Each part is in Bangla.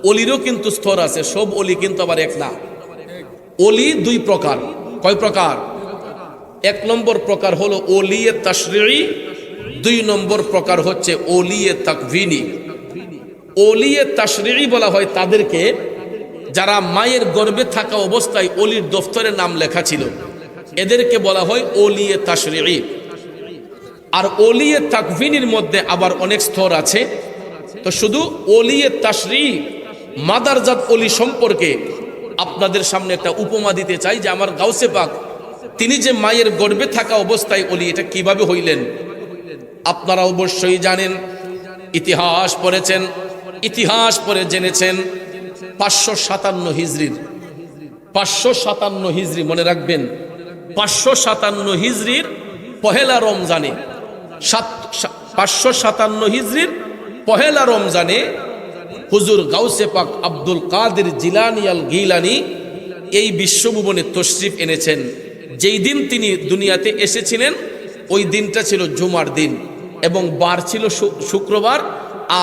অলিরও কিন্তু স্তর আছে, সব অলি কিন্তু আবার এক না। অলি দুই প্রকার। কয় প্রকার? এক নম্বর প্রকার হলো ওলিয়ে তাশরিঈ, দুই নম্বর প্রকার হচ্ছে ওলিয়ে তাকভিনী। ওলিয়ে তাশরিঈ বলা হয় তাদেরকে যারা মায়ের গর্ভে থাকা অবস্থায় অলির দফতরে নাম লেখা ছিল, এদেরকে বলা হয় ওলিয়ে তাশরিঈ। আর ওলিয়ে তাকভিনীর মধ্যে আবার অনেক স্তর আছে। তো শুধু ওলিয়ে তাশরিঈ মাদারজাত অলি সম্পর্কে আপনাদের সামনে একটা উপমা দিতে চাই যে আমার গাউসে পাক তিনি যে মায়ের গর্ভে থাকা অবস্থায় অলি, এটা কিভাবে হইলেন? আপনারা অবশ্যই জানেন, ইতিহাস পড়েছেন, ইতিহাস পড়ে জেনেছেন 557 হিজরির 557 হিজরি মনে রাখবেন, 557 হিজরির পহেলা রমজানে 557 হিজরির পহেলা রমজানে হুজুর গাউসে পাক আব্দুল কাদের জিলানী আল গিলানী এই বিশ্বভুবনে তশরিফ এনেছেন। যেই দিন তিনি দুনিয়াতে এসেছিলেন ওই দিনটা ছিল জুমার দিন এবং বার ছিল শুক্রবার,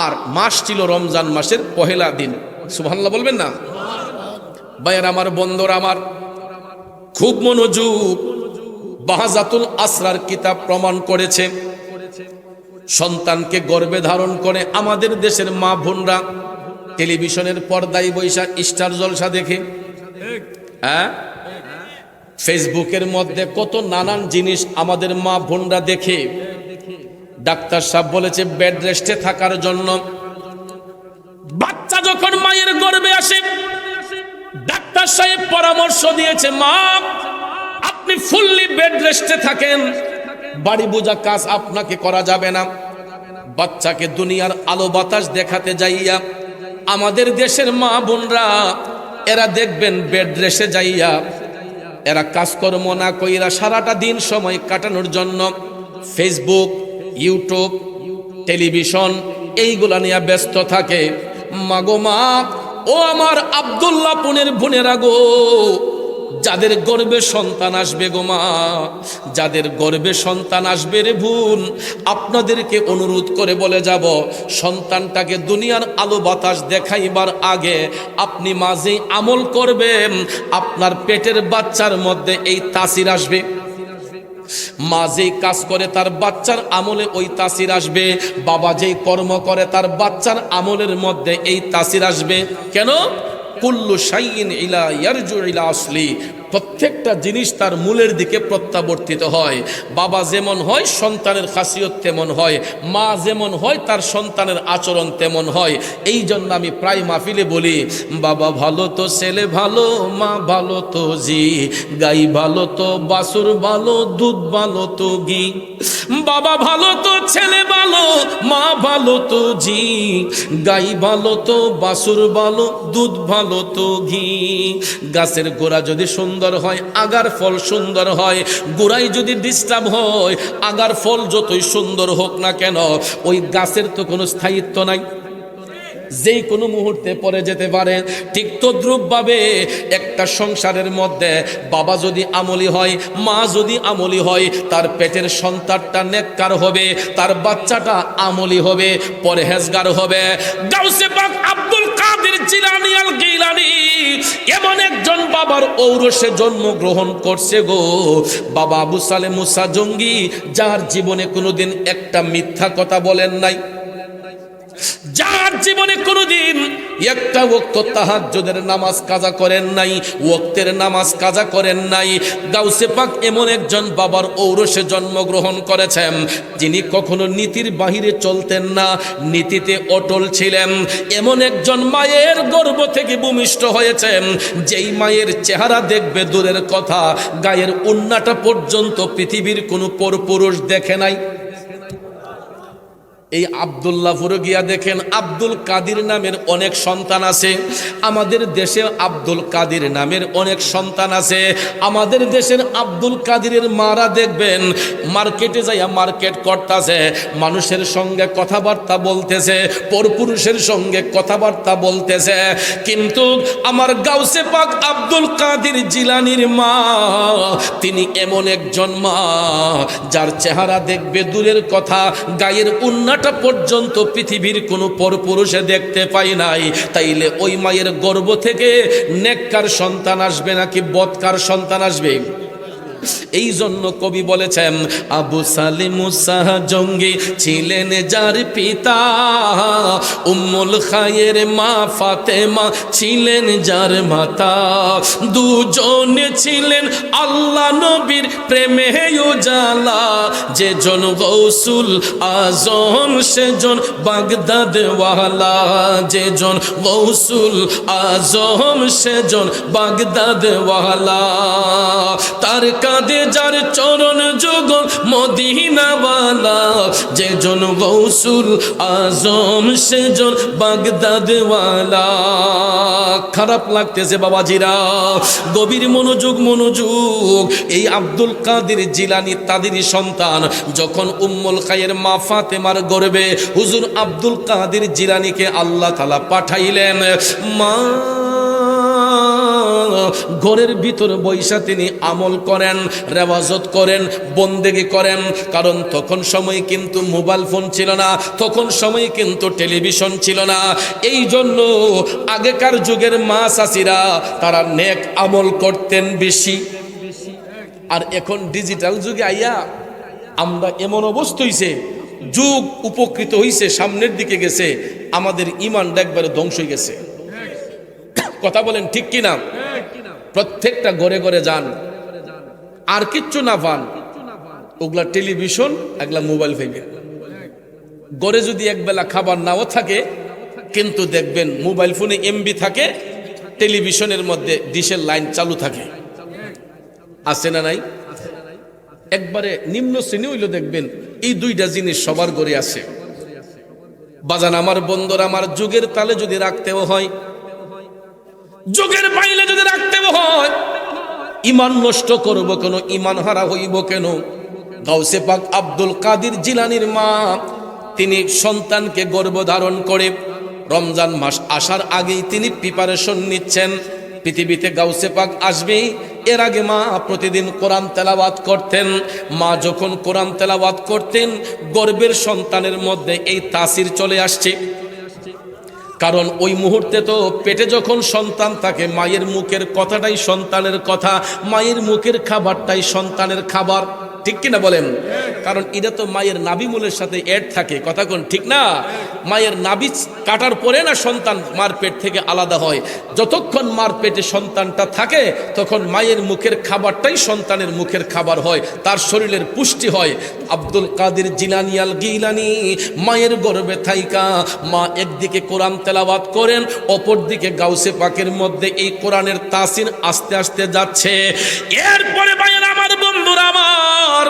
আর মাস ছিল রমজান মাসের পহেলা দিন। সুবহানাল্লাহ বলবেন না? ভাইয়ের আমার, বন্ধুরা আমার, খুব মনোযোগ। বাহাজাতুল আসরার কিতাব প্রমাণ করেছে সন্তানকে গর্ভে ধারণ করে আমাদের দেশের মা বোনরা টেলিভিশনের পর্দায় বৈশা স্টার জলসা দেখে, হ্যাঁ, ফেসবুকের মধ্যে কত নানান জিনিস আমাদের মা বোনরা দেখে। ডাক্তার সাহেব বলেছে বেড রেস্টে থাকার জন্য। বাচ্চা যখন মায়ের গর্ভে আসে, ডাক্তার সাহেব পরামর্শ দিয়েছে মা আপনি ফুললি বেড রেস্টে থাকেন, বাড়ি বোঝা কাজ আপনাকে করা যাবে না। বাচ্চাকে দুনিয়ার আলো বাতাস দেখাতে যাইয়া আমাদের দেশের মা বোনরা এরা দেখবেন বেড রেস্টে যাইয়া এরা কাজকর্ম না কইরা সারাটা দিন সময় কাটানোর জন্য ফেসবুক, ইউটিউব, টেলিভিশন এইগুলা নিয়ে ব্যস্ত থাকে। মাগো মা, ও আমার আব্দুল্লাহ পুনের বোনেরা গো, যাদের গর্ভে সন্তান আসবে গো মা, যাদের গর্ভে সন্তান আসবে রে বোন, আপনাদেরকে অনুরোধ করে বলে যাব সন্তানটাকে দুনিয়ার আলো বাতাস দেখাইবার আগে আপনি মাঝে আমল করবেন, আপনার পেটের বাচ্চার মধ্যে এই তাসির আসবে। মা যেই কাজ করে তার বাচ্চার আমলে ওই তাসির আসবে, বাবা যেই কর্ম করে তার বাচ্চার আমলের মধ্যে এই তাসির আসবে। কেন? কুল্লু শাইইন ইলা ইয়ারজু ইলা আসলি, প্রত্যেকটা জিনিস তার মূলের দিকে প্রত্যাবর্তিত হয়। বাবা যেমন হয় সন্তানের খাসিয়ত তেমন হয়, মা যেমন হয় তার সন্তানের আচরণ তেমন হয়। এই জন্য আমি প্রায় মাহফিলে বলি, বাবা ভালো তো ছেলে ভালো, মা ভালো তো জি, গাই ভালো তো বাছুর ভালো, দুধ ভালো তো ঘি। বাবা ভালো তো ছেলে ভালো, মা ভালো তো জি, গাই ভালো তো বাছুর ভালো, দুধ ভালো তো ঘি। গাছের গোড়া যদি সুন্দর হয় আগার ফল সুন্দর হয়, গোড়ায় যদি ডিস্টার্ব হয় আগার ফল যতই সুন্দর হোক না কেন ওই গাছের তো কোনো স্থায়িত্ব নাই, যেই কোনো মুহূর্তে পড়ে যেতে পারে। ঠিক তদ্রূপ ভাবে একটা সংসারের মধ্যে বাবা যদি আমলি হয়, মা যদি আমলি হয়, তার পেটের সন্তানটা নেককার হবে, তার বাচ্চাটা আমলি হবে, পরহেজগার হবে। গাউসে পাক আব্দুল কাদের জিলানী আল গিলানী এমন একজন বাবার ঔরসে জন্মগ্রহণ করছে গো, বাবা আবু সালেহ মুসা জঙ্গি, যার জীবনে কোনোদিন একটা মিথ্যা কথা বলেন নাই, যার জীবনে কোনোদিন একটা ওয়াক্ত তাহাজ্জুদের নামাজ কাজা করেন নাই, ওয়াক্তের নামাজ কাজা করেন নাই। গাউসে পাক এমন একজন বাবার ঔরসে জন্মগ্রহণ করেছেন যিনি কখনো নীতির বাহিরে চলতেন না, নীতিতে অটল ছিলেন। এমন একজন মায়ের গর্ভ থেকে ভূমিষ্ঠ হয়েছেন যেই মায়ের চেহারা দেখবে দূরের কথা, গায়ের উন্নাটা পর্যন্ত পৃথিবীর কোনো পরপুরুষ দেখে নাই। এই আব্দুল্লাহপুরে গিয়া দেখেন আব্দুল কাদির নামের অনেক সন্তান আছে। আমাদের দেশে আব্দুল কাদির নামের অনেক সন্তান আছে। আমাদের দেশের আব্দুল কাদিরের মারা দেখবেন মার্কেটে যাইয়া মার্কেট করতেছে, মানুষের সঙ্গে কথাবার্তা বলতেছে, পরপুরুষের সঙ্গে কথাবার্তা বলতেছে। কিন্তু আমার গাউসে পাক আব্দুল কাদির জিলানীর মা, তিনি এমন একজন মা যার চেহারা দেখবে দূরের কথা, গায়ের উন্নাটা একটা পর্যন্ত পৃথিবীর কোনো পরপুরুষে দেখতে পাই নাই, তাইলে ওই মায়ের গর্ভ থেকে নেককার সন্তান আসবে নাকি বদকার সন্তান আসবে? এই জন্য কবি বলেছেন, আবু সালিম মুসা জঙ্গি ছিলেন যার পিতা, উম্মুল খায়ের মা ফাতেমা ছিলেন যার মাতা, দুজনে ছিলেন আল্লাহ নবীর প্রেমে উজালা, যেজন গৌসুল আজম সেজন বাগদাদ ওয়ালা, যেজন গৌসুল আজম সেজন বাগদাদ ওয়ালা, তার কাঁধে যার চরণ যুগল মদিনাওয়ালা, যেজন গৌসুল আজম সেজন বাগদাদওয়ালা। খারাপ লাগতেছে বাবাজিরা, গভীর মনোযোগ মনোযোগ। এই আব্দুল কাদের জিলানী তাদেরই সন্তান। যখন উম্মুল খায়ের মা ফাতেমার গর্ভে হুজুর আব্দুল কাদের জিলানীকে আল্লাহ তাআলা পাঠাইলেন, মা ঘরের ভিতর বৈশা তিনি আমল করেন, রেওয়াজত করেন, বন্দেগি করেন। কারণ তখন সময় কিন্তু মোবাইল ফোন ছিল না, তখন সময় কিন্তু টেলিভিশন ছিল না। এই জন্য আগেকার যুগের মা চাচিরা তারা নেক আমল করতেন বেশি। আর এখন ডিজিটাল যুগে আইয়া আমরা এমন অবস্থা হইছে, যুগ উপকৃত হইছে, সামনের দিকে গেছে, আমাদের ইমানটা একবারে ধ্বংস হয়ে গেছে। কথা বলেন ঠিক কিনা? প্রত্যেকটা ঘরে ঘরে যান, আর কিচ্ছু না পান, ওগুলা টেলিভিশন, এগুলা মোবাইল পাইবে। ঘরে যদি একবেলা খাবার নাও থাকে, কিন্তু দেখবেন মোবাইল ফোনে এমবি থাকে, টেলিভিশনের মধ্যে ডিশের লাইন চালু থাকে। আছে না নাই? একবারে নিম্ন শ্রেণী হইল দেখবেন এই দুইটা জিনিস সবার ঘরে আছে। বাজান আমার বন্ধুরা, আমার যুগের তালে যদি রাখতেও হয়, যুগের বাইরে যদি রাখতে হয়, ইমান নষ্ট করব কেন, ইমান হারা হইব কেন? গাউসে পাক আব্দুল কাদের জিলানীর মা তিনি সন্তানকে গর্ভধারণ করে রমজান মাস আসার আগেই তিনি প্রিপারেশন নিচ্ছেন। পৃথিবীতে গাউসে পাক আসবে, এর আগে মা প্রতিদিন কোরআন তেলাওয়াত করতেন। মা যখন কোরআন তেলাওয়াত করতেন, গর্ভের সন্তানের মধ্যে এই তাসির চলে আসছে। কারণ ওই মুহূর্তে তো পেটে যখন সন্তান থাকে, মায়ের মুখের কথাটাই সন্তানের কথা, মায়ের মুখের খাবারটাই সন্তানের খাবার। ঠিক কিনা বলেন? কারণ এটা তো মায়ের নাভিমূলের সাথে এড থাকে। কথা কোন ঠিক না? মায়ের নাভি কাটার পরে না সন্তান মার পেট থেকে আলাদা হয়। যতক্ষণ মার পেটে সন্তানটা থাকে, তখন মায়ের মুখের খাবারটাই সন্তানের মুখের খাবার হয়, তার শরীরের পুষ্টি হয়। আব্দুল কাদের জিলানী আল গিলানী মায়ের গর্ভে থাইকা মা একদিকে কোরআন তেলাওয়াত করেন, অপর দিকে গাউসে পাকের মধ্যে এই কোরআনের তাসির আস্তে আস্তে যাচ্ছে। এরপরে ভাইয়ের আমার, বন্ধুরা আমার,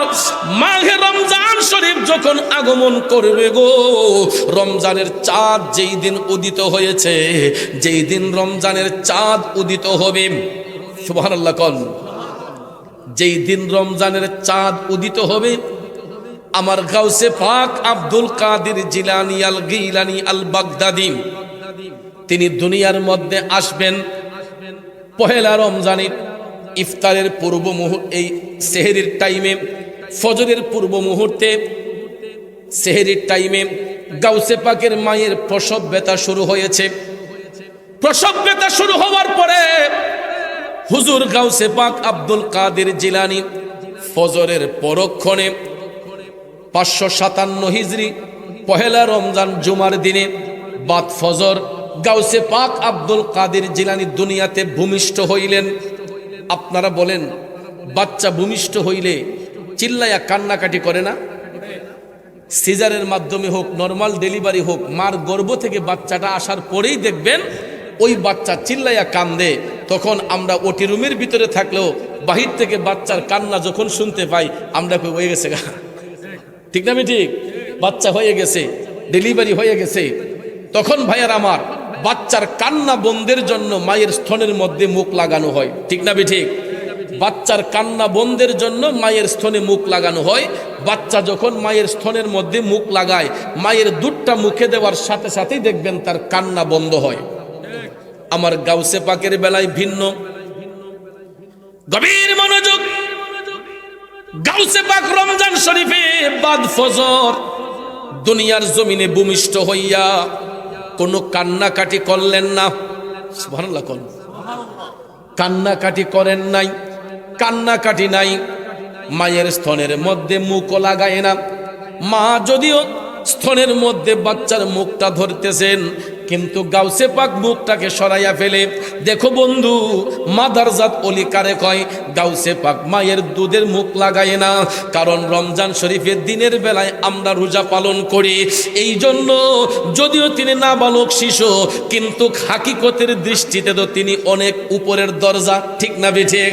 মাহে রমজান শরীফ যখন আগমন করবে গো, রমজানের চাঁদ যেই দিন উদিত হয়েছে, যেই দিন রমজানের চাঁদ উদিত হবে, সুবহানাল্লাহ কোন, যেই দিন রমজানের চাঁদ উদিত হবে, আমার গাউসে পাক আব্দুল কাদের জিলানী আল গিলানী আল বাগদাদী তিনি দুনিয়ার মধ্যে আসবেন। পহেলা রমজানের ইফতারের পূর্ব মুহূর্তে, এই সেহরির টাইমে, ফজরের পূর্ব মুহূর্তে, সেহরির টাইমে গাউসে পাকের মায়ের প্রসব ব্যথা শুরু হয়েছে। প্রসব ব্যথা শুরু হওয়ার পরে হুজুর গাউসে পাক আব্দুল কাদের জিলানী ফজরের পরক্ষণে 557 হিজরি পহেলা রমজান জুমার দিনে বাদ ফজর গাউসে পাক আব্দুল কাদের জিলানী দুনিয়াতে ভূমিষ্ঠ হইলেন। আপনারা বলেন, বাচ্চা ভূমিষ্ঠ হইলে চিল্লাইয়া কান্নাকাটি করে না? সিজারের মাধ্যমে হোক, নর্মাল ডেলিভারি হোক, মার গর্ভ থেকে বাচ্চাটা আসার পরেই দেখবেন ওই বাচ্চা চিল্লাইয়া কান্দে। তখন আমরা ওটি রুমের ভিতরে থাকলেও বাহির থেকে বাচ্চার কান্না যখন শুনতে পাই, আমরা হয়ে গেছে গা, ঠিক না? ঠিক, বাচ্চা হয়ে গেছে, ডেলিভারি হয়ে গেছে। তখন ভাইয়ার আমার, বাচ্চার কান্না বন্ধের জন্য মায়ের স্তনের মধ্যে মুখ লাগানো হয়, ঠিক না? ঠিক, বাচ্চার কান্না বন্ধের জন্য মায়ের স্তনে মুখ লাগানো হয়। বাচ্চা যখন মায়ের স্তনের মধ্যে মুখ লাগায়, মায়ের দুধটা মুখে দেওয়ার সাথে সাথেই দেখবেন তার কান্না বন্ধ হয়। আমার গাউসে পাকের বেলায় ভিন্ন। গভীর মনোযোগ। গাউসে পাক রমজান শরীফে বাদ ফজর দুনিয়ার জমিনে ভূমিষ্ঠ হইয়া কোনো কান্নাকাটি করলেন না। সুবহানাল্লাহ, কান্নাকাটি করেন নাই, কান্নাকাটি নাই। মায়ের স্তনের মধ্যে মুখও লাগায় না। মা যদিও স্তনের মধ্যে বাচ্চার মুখটা ধরতেছেন, কিন্তু গাউসে পাক মুখটাকে সরাইয়া ফেলে। দেখো বন্ধু, মাদারজাত অলি কারে কয়? গাউসে পাক মায়ের দুধের মুখ লাগায় না, কারণ রমজান শরীফের দিনের বেলায় আমরা রোজা পালন করি। এই জন্য যদিও তিনি নাবালক শিশু, কিন্তু হাকিকতের দৃষ্টিতে তো তিনি অনেক উপরের দরজা, ঠিক না বেঠে?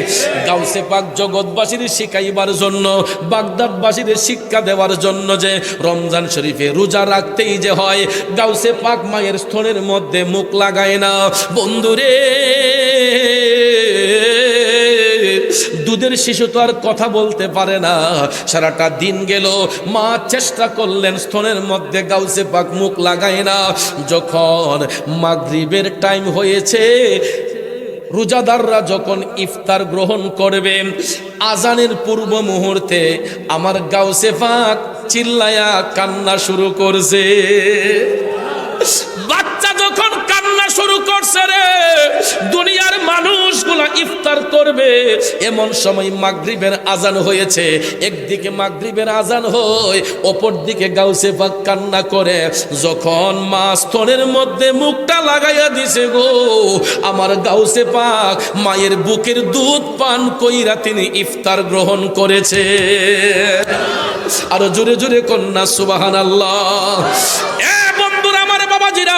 গাউসে পাক জগৎবাসীর শিখাইবার জন্য, বাগদাদবাসীর শিক্ষা দেওয়ার জন্য যে রমজান শরীফে রোজা রাখতেই যে হয়, গাউসে পাক মায়ের স্তনের মধ্যে মুখ লাগায় না। বন্ধুরে, দুধের শিশু তো আর কথা বলতে পারে না। সারাটা দিন গেল, মা চেষ্টা করলেন, স্তনের মধ্যে গাউসে পাক মুখ লাগায় না। যখন মাগরিবের টাইম হয়েছে, রোজাদাররা যখন ইফতার গ্রহণ করবে, আজানের পূর্ব মুহূর্তে আমার গাউসে পাক চিল্লায়া কান্না শুরু করছে। বাচ্চা যখন কান্না শুরু করছে, রে দুনিয়ার মানুষগুলা ইফতার করবে, এমন সময় মাগরিবের আজান হয়েছে। একদিকে মাগরিবের আজান হয়, অপর দিকে গাউসে পাক কান্না করে। যখন মা স্তনের মধ্যে মুখটা লাগাইয়া দিছে গো, আমার গাউসে পাক মায়ের বুকের দুধ পান কইরা তিনি ইফতার গ্রহণ করেছে। আরো জোরে জোরে কন্যা সুবহানাল্লাহ। বন্ধুরা আমার, বাবাজিরা,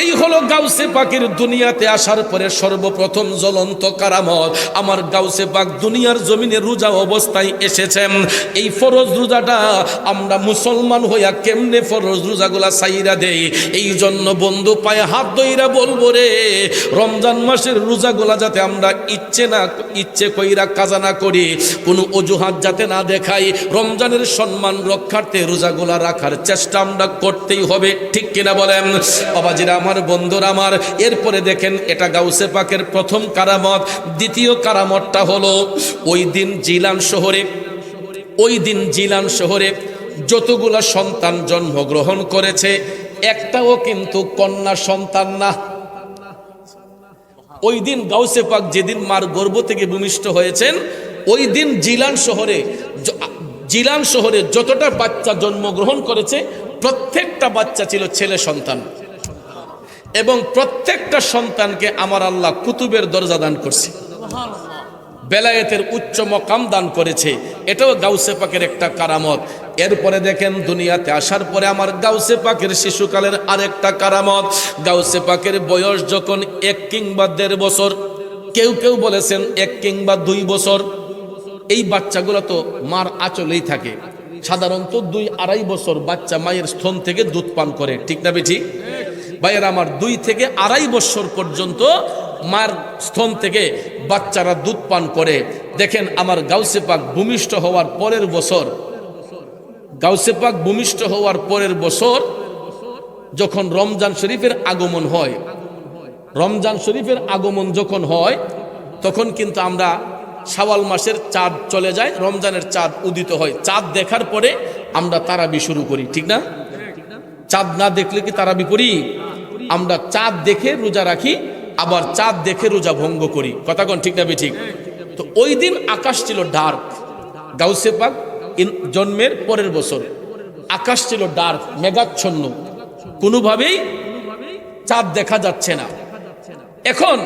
এই হলো গাউসে পাকের দুনিয়াতে আসার পরে সর্বপ্রথম জ্বলন্ত কারামত। আমার গাউসে পাক দুনিয়ার জমিনে রোজা অবস্থায় এসেছেন। এই ফরজ রোজাটা আমরা মুসলমান হইয়া কেমনে ফরজ রোজাগুলা সাইরা দেই? এই জন্য বন্ধু পায়ে হাত ধইরা বলবো রে, রমজান মাসের রোজাগুলা যাতে আমরা ইচ্ছে কইরা কাজা না করি, কোনো অজুহাত যাতে না দেখাই, রমজানের সম্মান রক্ষার্থে রোজাগুলা রাখার চেষ্টা আমরা করতেই হবে, ঠিক কিনা বলেন বাবাজিরা আমার, বন্ধুরা আমার? এরপরে দেখেন, এটা গাউসে পাকের প্রথম কারামত। দ্বিতীয় কারামতটা হলো ওই দিন জিলান শহরে যতগুলা সন্তান জন্মগ্রহণ করেছে, একটাও কিন্তু কন্যা সন্তান না। ওই দিন গাউসে পাক যেদিন মার গর্ভ থেকে ভূমিষ্ঠ হয়েছেন, ওই দিন জিলান শহরে যতটা বাচ্চা জন্মগ্রহণ করেছে, প্রত্যেকটা বাচ্চা ছিল ছেলে সন্তান, এবং প্রত্যেকটা সন্তানকে আমার আল্লাহ কুতুবের দরজা দান করছে, বেলায়েতের উচ্চ মকাম দান করেছে। এটাও গাউসে পাকের একটা কারামত। এরপরে দেখেন, দুনিয়াতে আসার পরে আমার গাউসে পাকের শিশুকালের আরেকটা কারামত। গাউসে পাকের বয়স যখন 1 কিংবা 1.5 বছর, কেউ কেউ বলেছেন 1 কিংবা 2 বছর। এই বাচ্চাগুলো তো মার আঁচলেই থাকে। সাধারণত 2-2.5 বছর বাচ্চা মায়ের স্তন থেকে দুধ পান করে, ঠিক না বেঠি? ভাইয়ের আমার, 2 থেকে 2.5 বছর পর্যন্ত মার স্তন থেকে বাচ্চারা দুধ পান করে। দেখেন, আমার গাউসে পাক ভূমিষ্ঠ হওয়ার পরের বছর যখন রমজান শরীফের আগমন হয়, রমজান শরীফের আগমন যখন হয়, তখন কিন্তু আমরা শাওয়াল মাসের চাঁদ চলে যায়, রমজানের চাঁদ উদিত হয়। চাঁদ দেখার পরে আমরা তারাবি শুরু করি, ঠিক না? চাঁদ না দেখলে কি তারাবি পড়ি? আমরা চাঁদ দেখে রোজা রাখি, আবার চাঁদ দেখে রোজা ভঙ্গ করি। কথা কোন ঠিক না ঠিক? তো ওই দিন আকাশ ছিল ডার্ক। গাউসে পাক জন্মের পরের বছর আকাশ ছিল ডার্ক, মেঘাচ্ছন্ন, কোনোভাবেই চাঁদ দেখা যাচ্ছে না। এখন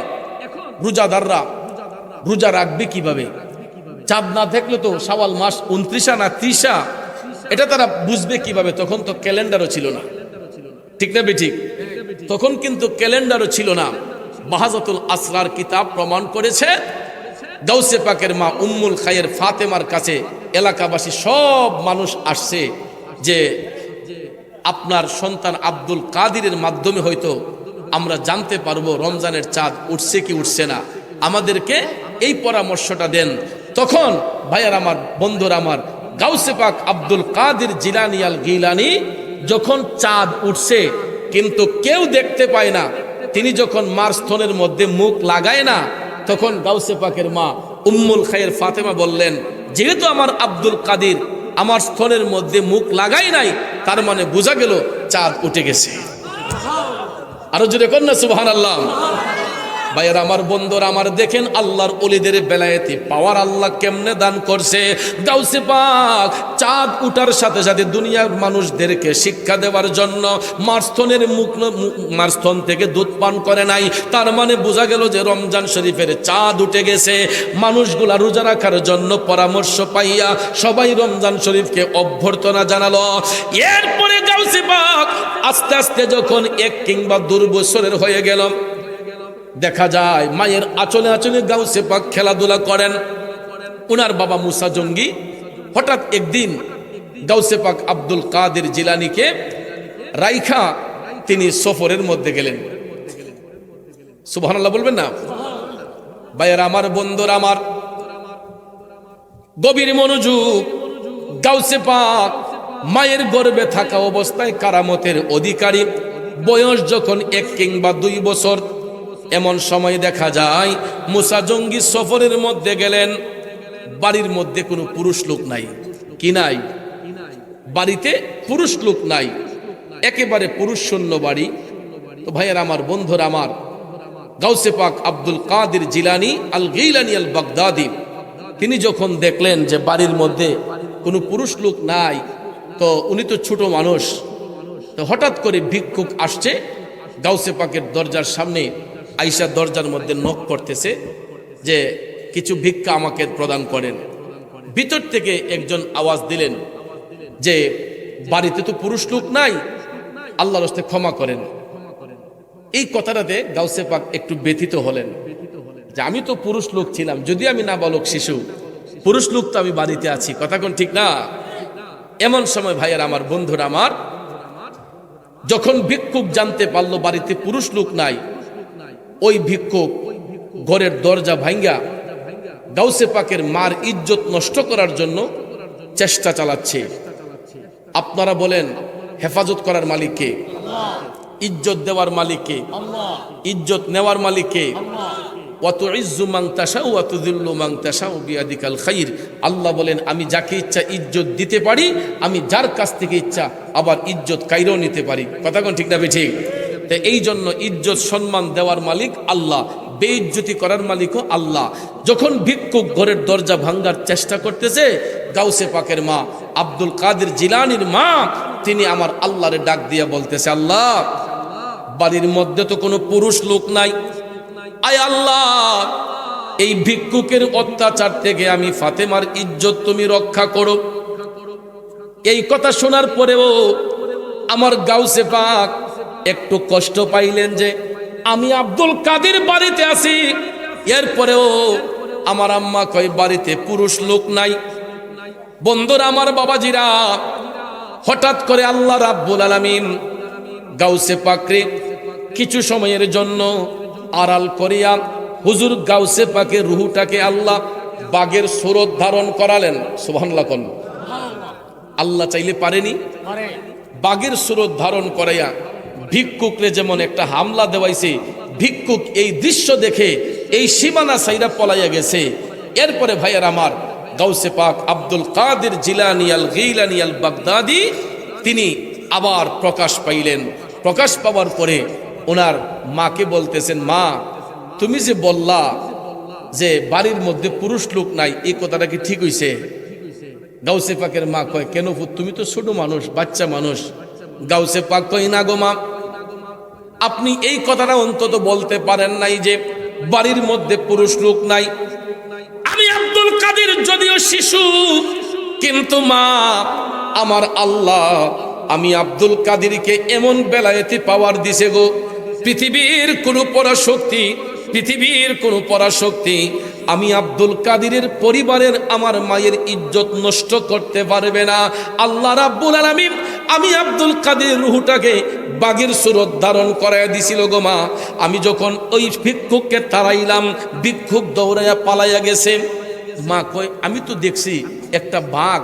রোজাদাররা রোজা রাখবে কিভাবে? চাঁদ না দেখলে তো শাওয়াল মাস 29 না 30, এটা তারা বুঝবে কিভাবে? তখন তো ক্যালেন্ডারও ছিল না, ঠিক না বেঠিক? তখন কিন্তু ক্যালেন্ডারও ছিল না। বাহাজাতুল আসরার কিতাব প্রমাণ করেছে, গাউসে পাকের মা উম্মুল খায়ের ফাতেমার কাছে এলাকাবাসী সব মানুষ আসছে যে আপনার সন্তান আব্দুল কাদিরের মাধ্যমে হয়তো আমরা জানতে পারবো রমজানের চাঁদ উঠছে কি উঠছে না, আমাদেরকে এই পরামর্শটা দেন। তখন ভাইয়ার আমার, বন্ধুরা আমার, গাউসে পাক আব্দুল কাদির জিলানী আল গিলানী যখন চাঁদ উঠছে কিন্তু কেউ দেখতে পায় না, তিনি যখন মার স্তনের মধ্যে মুখ লাগায় না, তখন গাউসে পাকের মা উম্মুল খায়ের ফাতেমা বললেন, যেহেতু আমার আব্দুল কাদির আমার স্তনের মধ্যে মুখ লাগাই নাই, তার মানে বোঝা গেল চাঁদ উঠে গেছে। আরো জোরে কর না সুবহানাল্লাহ। ভাইয়ের আমার বন্ধুরা আমার, দেখেন আল্লাহর ওলিদের বেলায়েতে পাওয়ার আল্লাহ কেমনে দান করছে। গাউসে পাক চাঁদ উঠার সাথে সাথে দুনিয়ার মানুষদেরকে শিক্ষা দেওয়ার জন্য মারস্থন থেকে দুধ পান করে নাই। তার মানে বোঝা গেল যে রমজান শরীফের চাঁদ উঠে গেছে। মানুষগুলা রোজা রাখার জন্য পরামর্শ পাইয়া সবাই রমজান শরীফকে অভ্যর্থনা জানালো। এরপরে গাউসে পাক আস্তে আস্তে যখন 1 কিংবা 2 বছরের হয়ে গেল, দেখা যায় মায়ের আঁচলে আঁচলে গাউসে পাক খেলাধুলা করেন। উনার বাবা মুসা জঙ্গি হঠাৎ একদিন গাউসে পাক আব্দুল কাদের জিলানীকে রাইখা তিনি সফরের মধ্যে গেলেন। সুবহানাল্লাহ বলবেন না? ভাইয়ের আমার বন্ধুরা আমার, গভীর মনোযোগ। গাউসে পাক মায়ের গর্ভে থাকা অবস্থায় কারামতের অধিকারী। বয়স যখন 1 কিংবা 2 বছর, এমন সময় দেখা যায় মুসা জঙ্গি সফরের মধ্যে গেলেন। বাড়ির মধ্যে কোনো পুরুষ লোক নাই। কি নাই? বাড়িতে পুরুষ লোক নাই, একেবারে পুরুষ শূন্য বাড়ি। তো ভাইয়ের আমার বন্ধুরা আমার, গাউসে পাক আব্দুল কাদের জিলানী আল গিলানী আল বাগদাদি তিনি যখন দেখলেন যে বাড়ির মধ্যে কোনো পুরুষ লোক নাই, তো উনি তো ছোট মানুষ, তো হঠাৎ করে ভিক্ষুক আসছে গাউসে পাকের দরজার সামনে, আইসা দরজার মধ্যে নক করতেছে যে কিছু ভিক্ষা আমাকে প্রদান করেন। ভিতর থেকে একজন আওয়াজ দিলেন যে বাড়িতে তো পুরুষ লোক নাই, আল্লাহর রাস্তে ক্ষমা করেন। এই কথাটাতে গাউসে পাক একটু ব্যথিত হলেন যে আমি তো পুরুষ লোক ছিলাম, যদি আমি নাবালক শিশু, পুরুষ লোক তো আমি বাড়িতে আছি, কথা কোন ঠিক না? এমন সময় ভাইয়ের আমার বন্ধুরা আমার, যখন ভিক্ষুক জানতে পারলো বাড়িতে পুরুষ লোক নাই, ওই ভিক্ষুক ঘরের দরজা ভাঙ্গা গাউসে পাকের মার ইজ্জত নষ্ট করার জন্য চেষ্টা চালাচ্ছে। আপনারা বলেন হেফাজত করার মালিক কে? ইজ্জত দেওয়ার মালিক কে? ইজ্জত নেওয়ার মালিক কে? আল্লাহ বলেন আমি যাকে ইচ্ছা ইজ্জত দিতে পারি, আমি যার কাছ থেকে ইচ্ছা আবার ইজ্জত কাইরেও নিতে পারি, কথা কোন ঠিক না ঠিক? এই জন্য ইজ্জত সম্মান দেওয়ার মালিক আল্লাহ, বেইজ্জতি করার মালিকও আল্লাহ। যখন ভিক্ষুক ঘরের দরজা ভাঙ্গার চেষ্টা করতেছে, গাউসে পাকের মা আব্দুল কাদের জিলানীর মা তিনি আমার আল্লাহরে ডাক দিয়ে বলতেছে, আল্লাহ বাড়ির মধ্যে তো কোনো পুরুষ লোক নাই, আয় আল্লাহ এই ভিক্ষুকের অত্যাচার থেকে আমি ফাতেমার ইজ্জত তুমি রক্ষা করো। এই কথা শোনার পরেও আমার গাউসে পাক একটু কষ্ট পাইলেন যে আমি আব্দুল কাদের বাড়িতে আছি, এরপরেও আমার আম্মা কয় বাড়িতে পুরুষ লোক নাই। বন্ধুরা আমার, বাবাজিরা, হঠাৎ করে আল্লাহ রাব্বুল আলামিন গাউসে পাকরে কিছু সময়ের জন্য আড়াল করিয়া হুজুর গাউসে পাকের রুহটাকে আল্লাহ বাঘের সুরত ধারণ করালেন। সুবহানাল্লাহ। আল্লাহ চাইলে পারেনি? বাঘের সুরত ধারণ করাইয়া ভিক্ষুকরে যেমন একটা হামলা দেওয়াইছে, ভিক্ষুক এই দৃশ্য দেখে এই সীমানা সাইরা পলাইয়া গেছে। এরপরে ভাইয়ের আমার, গাউসে পাক আব্দুল কাদের জিলানী আল গিলানী আল বাগদাদি তিনি আবার প্রকাশ পাইলেন। প্রকাশ পাওয়ার পরে ওনার মাকে বলতেছেন, মা তুমি যে বললা যে বাড়ির মধ্যে পুরুষ লোক নাই, এই কথাটা কি ঠিক হইছে? গাউসে পাকের মা কয়, কেন পুত, তুমি তো ছোট মানুষ, বাচ্চা মানুষ। গাউসে পাক কয়, না গো মা, আপনি এই কথাটা অন্তত বলতে পারেন নাই যে বাড়ির মধ্যে পুরুষ লোক নাই। আমি আব্দুল কাদের যদিও শিশু, কিন্তু মা আমার আল্লাহ আমি আব্দুল কাদেরকে এমন বেলায়েতি পাওয়ার দিছে গো, পৃথিবীর কোনো পরাশক্তি আমি আব্দুল কাদেরের পরিবারের আমার মায়ের ইজ্জত নষ্ট করতে পারবে না। আল্লাহ রাব্বুল আলামিন আমি আব্দুল কাদের রুহটাকে বাঘের সুরত ধারণ করায় দিছিল গো মা। আমি যখন ওই ভিক্ষুককে তাড়াইলাম, ভিক্ষুক দৌড়াইয়া পালাইয়া গেছে। মা কয়, আমি তো দেখছি একটা বাঘ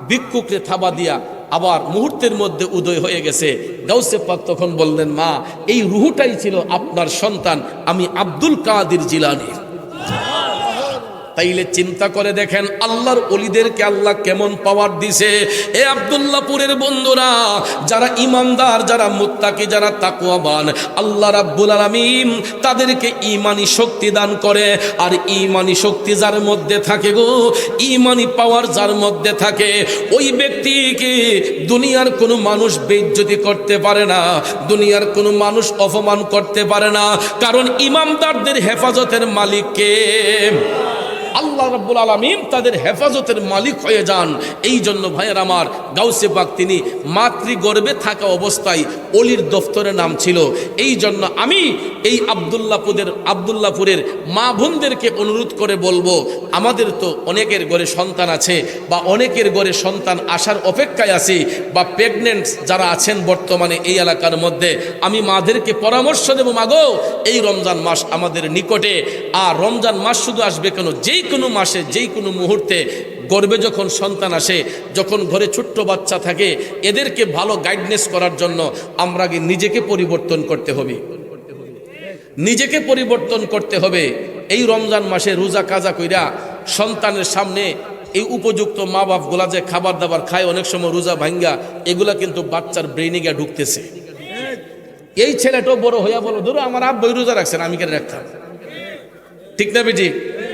ভিক্ষুককে থাবা দিয়া আবার মুহূর্তের মধ্যে উদয় হয়ে গেছে। গাউসে পাক তখন বললেন, মা এই রুহটাই ছিল আপনার সন্তান আমি আব্দুল কাদের জিলানী। তাইলে চিন্তা করে দেখেন আল্লাহর ওলিদেরকে আল্লাহ কেমন পাওয়ার দিছে। এ আব্দুল্লাহপুরের বন্ধুরা, যারা ইমানদার, যারা মুত্তাকি, যারা তাকওয়াবান, আল্লাহ রাব্বুল আলামিন তাদেরকে ঈমানি শক্তি দান করে। আর ঈমানি শক্তি যার মধ্যে থাকে গো, ঈমানি পাওয়ার যার মধ্যে থাকে, ওই ব্যক্তিকে দুনিয়ার কোনো মানুষ বেইজ্জতি করতে পারে না, দুনিয়ার কোনো মানুষ অপমান করতে পারে না। কারণ ইমানদারদের হেফাজতের মালিক কে? আল্লাহ রাব্বুল আলামিন তাদের হেফাজতের মালিক হয়ে যান। এই জন্য ভাইয়ের আমার, গাউসে পাক তিনি মাতৃগর্ভে থাকা অবস্থায় অলির দফতরে নাম ছিল। এই জন্য আমি এই আব্দুল্লাহপুরের মা বোনদেরকে অনুরোধ করে বলবো, আমাদের তো অনেকের ঘরে সন্তান আছে বা অনেকের ঘরে সন্তান আসার অপেক্ষায় আছে, বা প্রেগনেন্ট যারা আছেন বর্তমানে এই এলাকার মধ্যে, আমি মাদেরকে পরামর্শ দেব, মাগো এই রমজান মাস আমাদের নিকটে। আর রমজান মাস শুধু আসবে কেন, যেই কোনো মাসে, যেই কোনো মুহূর্তে গর্ভে যখন সন্তান আসে, যখন ঘরে ছোট্ট বাচ্চা থাকে, এদেরকে ভালো গাইডনেস করার জন্য আমরা নিজেকে পরিবর্তন করতে হবে, নিজেকে পরিবর্তন করতে হবে। এই রমজান মাসে রোজা কাজা কইরা সন্তানের সামনে এই উপযুক্ত মা বাপগুলা যে খাবার দাবার খায়, অনেক সময় রোজা ভাঙ্গা, এগুলা কিন্তু বাচ্চার ব্রেইনে গিয়ে ঢুকতেছে। এই ছেলেটাও বড় হইয়া বলো, ধরো আমার আব্বাই রোজা রাখছেন, আমি কেন রাখতাম? ঠিক না বেটি?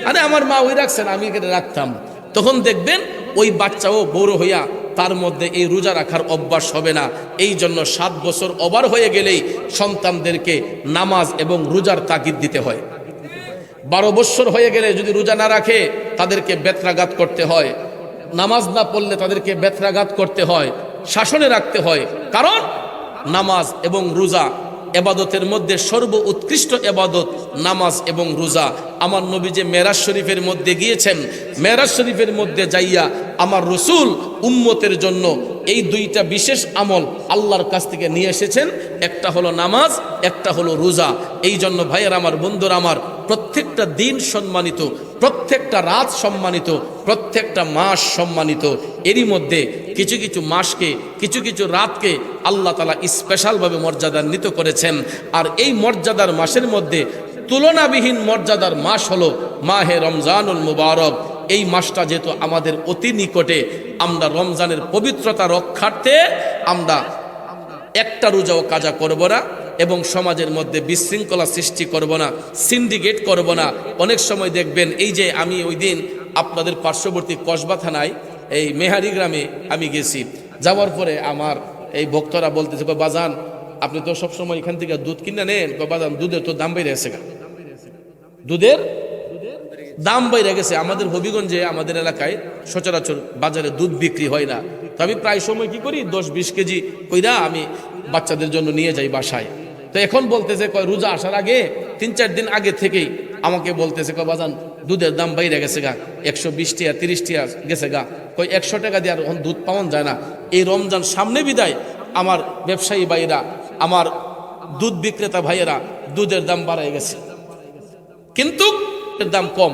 আরে আমার মা ওই রাখছেন, আমি কেন রাখতাম? তখন দেখবেন ওই বাচ্চাও বড় হইয়া তার মধ্যে এই রোজা রাখার অভ্যাস হবে না। এই জন্য 7 বছর ওভার হয়ে গেলেই সন্তানদেরকে নামাজ এবং রোজার তাগিদ দিতে হয়। 12 বছর হয়ে গেলে যদি রোজা না রাখে, তাদেরকে বেত্রাঘাত করতে হয়। নামাজ না পড়লে তাদেরকে বেত্রাঘাত করতে হয়, শাসনে রাখতে হয়। কারণ নামাজ এবং রোজা এবাদতের মধ্যে সর্ব উৎকৃষ্ট এবাদত নামাজ এবং রোজা। আমার নবী যে মেরাজ শরীফের মধ্যে গিয়েছেন, মেরাজ শরীফের মধ্যে যাইয়া আমার রসুল উম্মতের জন্য এই 2টা বিশেষ আমল আল্লাহর কাছ থেকে নিয়ে এসেছেন। একটা হলো নামাজ, একটা হলো রোজা। এই জন্য ভাইয়ের আমার, বন্ধুরা আমার, প্রত্যেকটা দিন সম্মানিত, প্রত্যেকটা রাত সম্মানিত, প্রত্যেকটা মাস সম্মানিত। এরই মধ্যে কিছু কিছু মাসকে, কিছু কিছু রাতকে আল্লাহ তাআলা স্পেশালভাবে মর্যাদান্বিত করেছেন। আর এই মর্যাদার মাসের মধ্যে তুলনাবিহীন মর্যাদার মাস হলো মাহে রমজানুল মুবারক। এই মাসটা যেহেতু আমাদের অতি নিকটে, আমরা রমজানের পবিত্রতা রক্ষার্থে আমরা একটা রোজাও কাজা করব না, এবং সমাজের মধ্যে বিশৃঙ্খলা সৃষ্টি করব না, সিন্ডিকেট করব না। অনেক সময় দেখবেন, এই যে আমি ওই দিন আপনাদের পার্শ্ববর্তী কসবা থানায় এই মেহারি গ্রামে আমি গেছি, যাওয়ার পরে আমার এই ভক্তরা বলতেছে, বাজান আপনি তো সবসময় এখান থেকে দুধ কিনে নেন, বাজান দুধের তো দাম বেড়ে গেছে, দুধের দাম বেড়ে গেছে। আমাদের হবিগঞ্জে, আমাদের এলাকায় সচরাচর বাজারে দুধ বিক্রি হয় না। তো আমি প্রায় সময় কি করি, 10-20 কেজি কইরা আমি বাচ্চাদের জন্য নিয়ে যাই বাসায়। তো এখন বলতেছে, রোজা আসার আগে 3-4 দিন আগে থেকেই আমাকে বলতেছে, বাজান দুধের দাম বাইরে গেছে গা, 120 টাকা 30 টাকা গেছে গা, 100 টাকা দিয়ে আর দুধ পাওয়া যায় না। এই রমজান সামনে বিদায় আমার ব্যবসায়ী ভাইয়েরা, আমার দুধ বিক্রেতা ভাইয়েরা দুধের দাম বাড়ায় গেছে, কিন্তু এর দাম কম,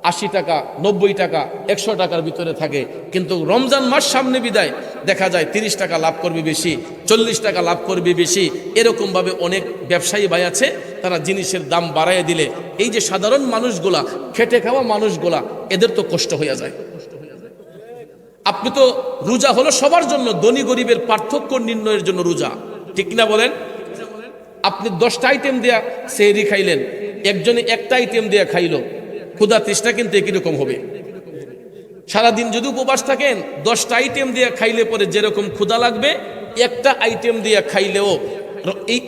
80 টাকা 90 টাকা 100 টাকার ভিতরে থাকে। কিন্তু রমজান মাস সামনে বিদায় দেখা যায় 30 টাকা লাভ করবে বেশি, 40 টাকা লাভ করবে বেশি। এরকমভাবে অনেক ব্যবসায়ী ভাই আছে, তারা জিনিসের দাম বাড়াইয়া দিলে এই যে সাধারণ মানুষগুলা, খেটে খাওয়া মানুষগুলা, এদের তো কষ্ট হয়ে যায়। আপনি তো, রোজা হলো সবার জন্য, ধনী গরিবের পার্থক্য নির্ণয়ের জন্য রোজা, ঠিক না বলেন? আপনি 10টা আইটেম দিয়া সেহরি খাইলেন, একজনে একটা আইটেম দিয়া খাইলো, ক্ষুধা তৃষ্ণা কিন্তু একই রকম হবে। সারাদিন যদি উপবাস থাকেন, 10টা আইটেম দিয়ে খাইলে পরে যেরকম ক্ষুধা লাগবে, একটা আইটেম দিয়ে খাইলেও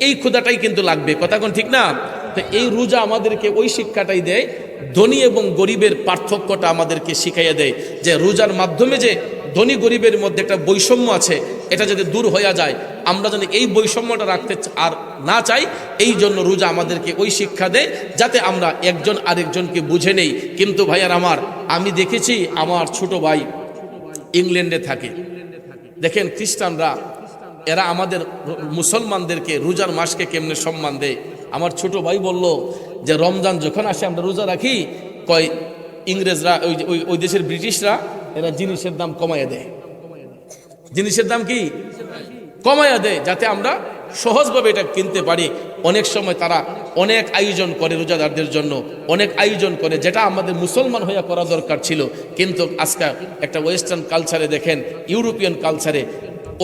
এই ক্ষুধাটাই কিন্তু লাগবে। কথা কোন ঠিক না? তো এই রোজা আমাদেরকে ওই শিক্ষাটাই দেয়, ধনী এবং গরিবের পার্থক্যটা আমাদেরকে শিখাইয়া দেয়, যে রোজার মাধ্যমে যে ধনী গরিবের মধ্যে একটা বৈষম্য আছে, এটা যদি দূর হয়ে যায়, আমরা যেন এই বৈষম্যটা রাখতে আর না চাই। এই জন্য রোজা আমাদেরকে ওই শিক্ষা দেয়, যাতে আমরা একজন আরেকজনকে বুঝে নেই। কিন্তু ভাইয়ার আমার, আমি দেখেছি আমার ছোট ভাই ইংল্যান্ডে থাকে, দেখেন খ্রিস্টানরা এরা আমাদের মুসলমানদেরকে রোজার মাসকে কেমনে সম্মান দেয়। আমার ছোট ভাই বলল যে রমজান যখন আসে আমরা রোজা রাখি, কয় ইংরেজরা, ওই দেশের ব্রিটিশরা, এরা জিনিসের দাম কমাইয়া দেয়। জিনিসের দাম কি কমাইয়া দেয়, যাতে আমরা সহজভাবে এটা কিনতে পারি। অনেক সময় তারা অনেক আয়োজন করে রোজাদারদের জন্য, অনেক আয়োজন করে, যেটা আমাদের মুসলমান হইয়া করা দরকার ছিল। কিন্তু আজকে একটা ওয়েস্টার্ন কালচারে দেখেন, ইউরোপিয়ান কালচারে,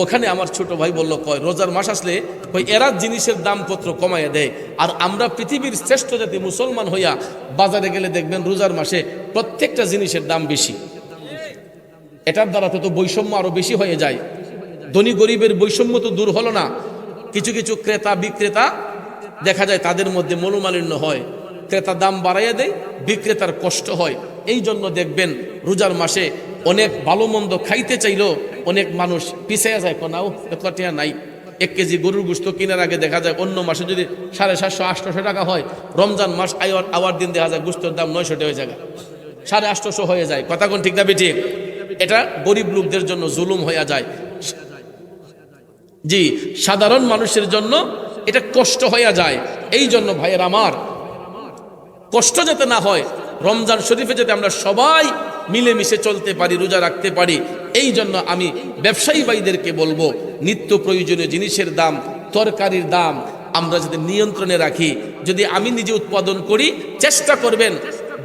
ওখানে আমার ছোট ভাই বলল, কয় রোজার মাস আসলে কই এরা জিনিসের দামপত্র কমাইয়া দেয়, আর আমরা পৃথিবীর শ্রেষ্ঠ জাতি মুসলমান হইয়া বাজারে গেলে দেখবেন রোজার মাসে প্রত্যেকটা জিনিসের দাম বেশি। এটার দ্বারা তো বৈষম্য আরো বেশি হয়ে যায়। ধনী গরিবের বৈষম্য তো দূর হলো না, কিছু কিছু ক্রেতা বিক্রেতা দেখা যায় তাদের মধ্যে মনোমালিন্য হয়, ক্রেতা দাম বাড়াইয়া দেয়, বিক্রেতার কষ্ট হয়। এই জন্য দেখবেন রোজার মাসে অনেক ভালো মন্দ খাইতে চাইলেও অনেক মানুষ পিছিয়ে যায়, নাও এতটা টিয়া নাই। 1 কেজি গরুর গোশত কেনার আগে দেখা যায় অন্য মাসে যদি 750-800 টাকা হয়, রমজান মাস আওয়ার দিন দেখা যায় গোশতের দাম 900 টাকা হয়ে যায়, 850 হয়ে যায়। কথা কোন ঠিক না বেঠিক? এটা গরিব লোকদের জন্য জুলুম হয়ে যায়, জি, সাধারণ মানুষের জন্য এটা কষ্ট হয়ে যায়। এই জন্য ভাইয়ের আমার, কষ্ট যাতে না হয়, রমজান শরীফে যাতে আমরা সবাই মিলেমিশে চলতে পারি, রোজা রাখতে পারি, এই জন্য আমি ব্যবসায়ী ভাইদেরকে বলবো, নিত্য প্রয়োজনীয় জিনিসের দাম, তরকারির দাম আমরা যদি নিয়ন্ত্রণে রাখি, যদি আমি নিজে উৎপাদন করি, চেষ্টা করবেন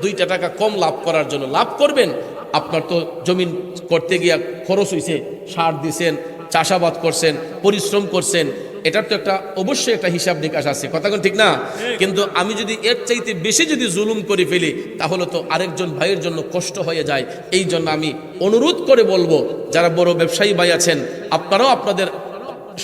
2 টাকা কম লাভ করার জন্য। লাভ করবেন, আপনার তো জমিন করতে গিয়া খরচ হয়েছে, সার দিছেন, চাষাবাদ করছেন, পরিশ্রম করছেন, এটার তো একটা অবশ্যই একটা হিসাব নিকাশ আছে। কথা কোন ঠিক না? কিন্তু আমি যদি এর চাইতে বেশি যদি জুলুম করে ফেলি, তাহলে তো আরেকজন ভাইয়ের জন্য কষ্ট হয়ে যায়। এই জন্য আমি অনুরোধ করে বলবো, যারা বড় ব্যবসায়ী ভাই আছেন, আপনারাও আপনাদের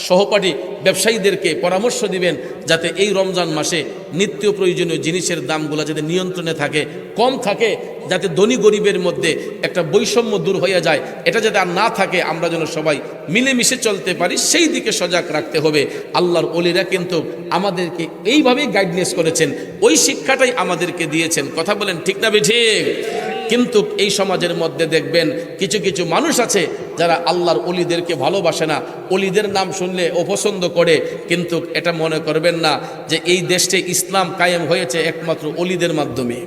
সহপাঠী ব্যবসায়ীদেরকে পরামর্শ দিবেন, যাতে এই রমজান মাসে নিত্য প্রয়োজনীয় জিনিসের দামগুলো যাতে নিয়ন্ত্রণে থাকে, কম থাকে, যাতে ধনী গরিবের মধ্যে একটা বৈষম্য দূর হয়ে যায়। এটা যাতে আর না থাকে, আমরা যেন সবাই মিলেমিশে চলতে পারি, সেই দিকে সজাগ রাখতে হবে। আল্লাহর ওলিরা কিন্তু আমাদেরকে এইভাবেই গাইডনেস করেছেন, ওই শিক্ষাটাই আমাদেরকে দিয়েছেন। কথা বলেন ঠিক না ঠিক? কিন্তু এই সমাজের মধ্যে দেখবেন কিছু কিছু মানুষ আছে যারা আল্লাহর ওলিদেরকে ভালোবাসে না, ওলিদের নাম শুনলে অপছন্দ করে। কিন্তু এটা মনে করবেন না যে এই দেশে ইসলাম কায়েম হয়েছে একমাত্র ওলিদের মাধ্যমে।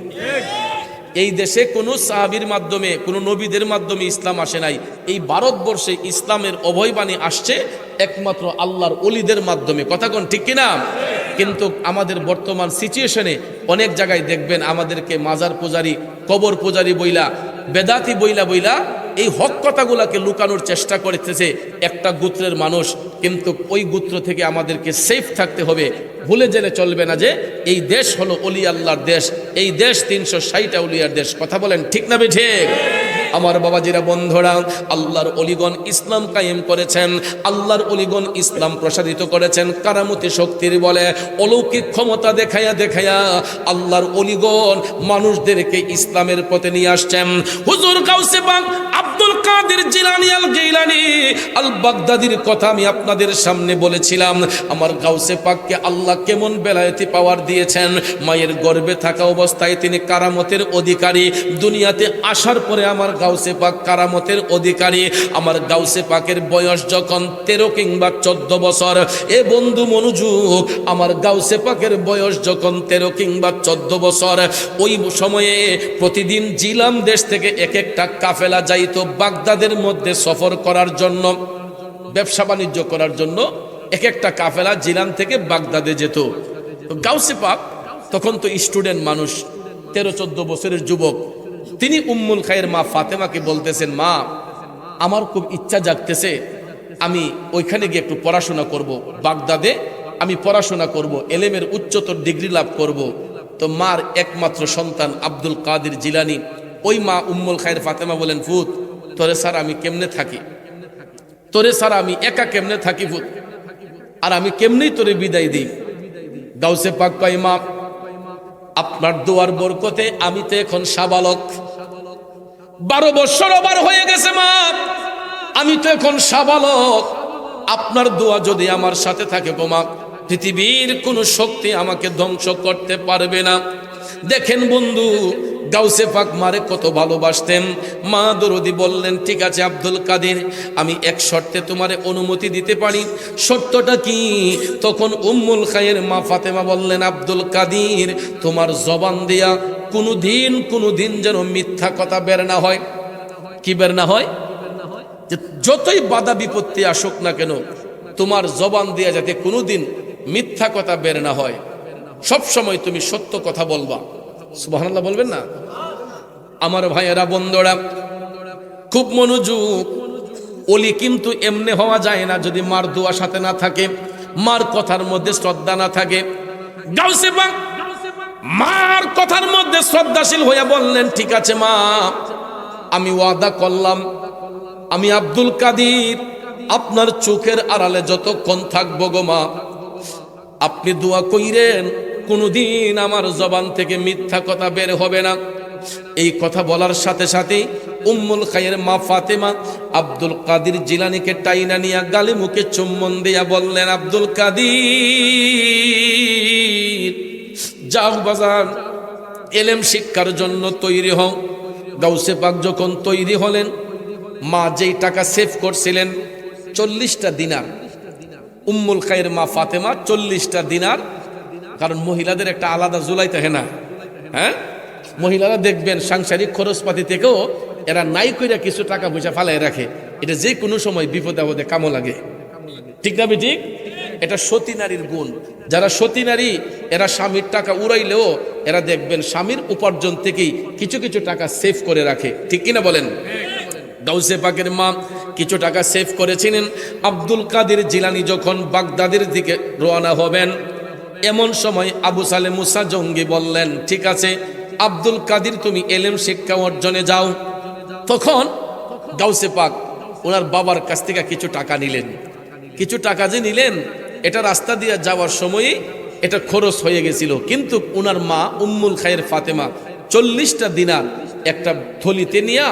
এই দেশে কোনো সাহাবীর মাধ্যমে, কোনো নবীদের মাধ্যমে ইসলাম আসে নাই। এই ভারতবর্ষে ইসলামের অভয়বাণী আসছে একমাত্র আল্লাহর ওলিদের মাধ্যমে। কথা কোন ঠিক কিনা? কিন্তু আমাদের বর্তমান সিচুয়েশনে অনেক জায়গায় দেখবেন আমাদেরকে মাজার পূজারি, কবর পূজারি বইলা, বেদাতি বইলা বইলা এই হক কথাগুলাকে লুকানোর চেষ্টা করতেছে একটা গোত্রের মানুষ। কিন্তু ওই গোত্র থেকে আমাদেরকে সেফ থাকতে হবে। ভুলে গেলে চলবে না যে এই দেশ হলো ওলি আল্লাহর দেশ, এই দেশ 360টা ওলিয়ার দেশ। কথা বলেন ঠিক না ঠিক? আমার বাবাজিরা, বন্ধুরা, আল্লাহর অলিগণ ইসলাম কায়েম করেছেন, আল্লাহর অলিগণ ইসলাম প্রসারিত করেছেন কারামতি শক্তির বলে, অলৌকিক ক্ষমতা দেখায়া দেখায়া আল্লাহর অলিগণ মানুষদেরকে ইসলামের পথে নিয়ে আসছেন। হুজুর গাউসে পাক আব্দুল কাদের জিলানী আল গিলানী আল বাগদাদির কথা আমি আপনাদের সামনে বলেছিলাম। আমার গাউসে পাককে আল্লাহ কেমন বেলায়েতি পাওয়ার দিয়েছেন। মায়ের গর্ভে থাকা অবস্থায় তিনি কারামতের অধিকারী, দুনিয়াতে আসার পরে আমার গাউসে পাক কারামতের অধিকারী। আমার গাউসে পাকের বয়স যখন 13 কিংবা 14 বছর, এ বন্ধু মনোযোগ, আমার গাউসে পাকের বয়স যখন 13 কিংবা 14 বছর, ওই সময়ে প্রতিদিন জিলাম দেশ থেকে এক একটা কাফেলা যাইতো বাগদাদের মধ্যে সফর করার জন্য, ব্যবসা বাণিজ্য করার জন্য। এক একটা কাফেলা জিলাম থেকে বাগদাদে যেত। তো গাউসে পাক তখন তো স্টুডেন্ট মানুষ, 13-14 বছরের যুবক। তিনি উম্মুল খায়ের মা ফাতেমাকে বলতেছেন, মা, আমার খুব ইচ্ছা জাগতেছে, আমি ওইখানে গিয়ে একটু পড়াশোনা করব, বাগদাদে আমি পড়াশোনা করব, এলেমের উচ্চতর ডিগ্রি লাভ করব। তো মার একমাত্র সন্তান আব্দুল কাদের জিলানী, ওই মা উম্মুল খায়ের ফাতেমা বলেন, ফুত, তোরে স্যার আমি কেমনে থাকি, তোরে স্যার আমি একা কেমনে থাকি ফুত, আর আমি কেমনেই তোরে বিদায় দিই। গাউসে পাক কয়, মা, আপনার দোয়ার বরকতে আমি তো এখন সাবালক, 12 বছর ওভার হয়ে গেছে মা, আমি তো এখন সাবালক। আপনার দোয়া যদি আমার সাথে থাকে গো মা, পৃথিবীর কোনো শক্তি আমাকে ধ্বংস করতে পারবে না। দেখেন বন্ধু, গাউসে পাক মারে কত ভালোবাসতেন। মা দরদি বললেন, ঠিক আছে আব্দুল কাদের, আমি এক শর্তে তোমারে অনুমতি দিতে পারি। শর্তটা কি? তখন উম্মুল খায়ের মা ফাতেমা বললেন, আব্দুল কাদের, তোমার জবান দিয়া কোনোদিন যেন মিথ্যা কথা বের না হয়। কি বের না হয়? যে যতই বাধা বিপত্তি আসুক না কেন, তোমার জবান দিয়া যাতে কোনোদিন মিথ্যা কথা বের না হয়, সব সময় তুমি সত্য কথা বলবা। সুবহানাল্লাহ বলবেন না? আমার ভাইয়েরা, বন্ধুরা, খুব মনোযোগ। ওলি কিন্তু এমনি হওয়া যায় না যদি মার দোয়া সাথে না থাকে, মার কথার মধ্যে শ্রদ্ধা না থাকে। গাউসে পাক মার কথার মধ্যে শ্রদ্ধাশীল হয়ে বললেন, ঠিক আছে মা, আমি ওয়াদা করলাম আমি আব্দুল কাদির আপনার চোখের আড়ালে যতক্ষণ থাকবো গো মা, আপনি দোয়া কইরেন কোনদিন আমার জবান থেকে মিথ্যা কথা বের হবে না। এই কথা বলার সাথে সাথে উম্মুল খায়ের মা ফাতেমা আব্দুল কাদির জিলানীকে টাইনা নিয়া গালে মুখে চুম্বন দিয়া বললেন, আব্দুল কাদির যাও বাজান, এলেম শিক্ষার জন্য তৈরি হও। গাউসে পাক যখন তৈরি হলেন, মা যেই টাকা সেভ করছিলেন 40টা দিনার, উম্মুল খায়ের মা ফাতেমা 40টা দিনার, কারণ মহিলাদের একটা আলাদা জুলাই থাকে না, হ্যাঁ, মহিলারা দেখবেন সাংসারিক খরচপাতি থেকেও এরা নাই কইরা কিছু টাকা পয়সা ফালাই রাখে, এটা যে কোনো সময় বিপদে আপদে কামো লাগে, ঠিক না ঠিক? এটা সতী নারীর গুণ। যারা সতী নারী এরা স্বামীর টাকা উড়াইলেও এরা দেখবেন স্বামীর উপার্জন থেকেই কিছু কিছু টাকা সেভ করে রাখে, ঠিক কিনা বলেন? গাউসে পাকের মা কিছু টাকা সেভ করেছিলেন। আব্দুল কাদের জিলানী যখন বাগদাদের দিকে রওনা হবেন, এমন সময় আবু সালে মুসা জঙ্গি বললেন, ঠিক আছে আব্দুল কাদের তুমি এলেম শিক্ষা অর্জনে যাও। তখন গাউসে পাক ওনার বাবার কাছ থেকে কিছু টাকা নিলেন। কিছু টাকা যে নিলেন, এটা রাস্তা দিয়ে যাওয়ার সময়ই এটা খরচ হয়ে গেছিল, কিন্তু ওনার মা উম্মুল খায়ের ফাতেমা 40টা দিনার একটা থলিতে নিয়ে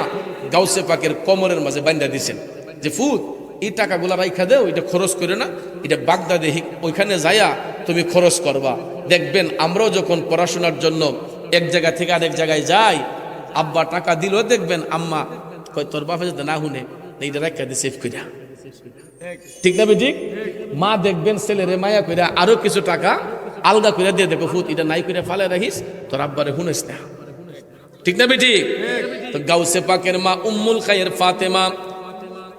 গাউসে পাকের কোমরের মাঝে বান্ধা দিয়েছেন যে, ফুত এই টাকাগুলা রাইখা দেও, এটা খরচ করে না, এটা বাগদাদে ওইখানে যাইয়া তুমি খরচ করবা। দেখবেন আমরাও যখন পড়াশোনার জন্য এক জায়গা থেকে আরেক জায়গায় যাই, আব্বা টাকা দিল, দেখবেন আম্মা কয় তোর বাপে যাতে না শুনে এইটা রাখা দিয়ে সেভ কইরা, ঠিক না ঠিক? মা দেখবেন ছেলেরে মায়া কইরা আরো কিছু টাকা আলগা কইরা দিয়ে, দেখো ফুত এটা নাই কইরা ফালে রাখিস, তোর আব্বারে শুনিস না, ঠিক না ঠিক? তো গাউসে পাকের মা উম্মুল খায়ের ফাতেমা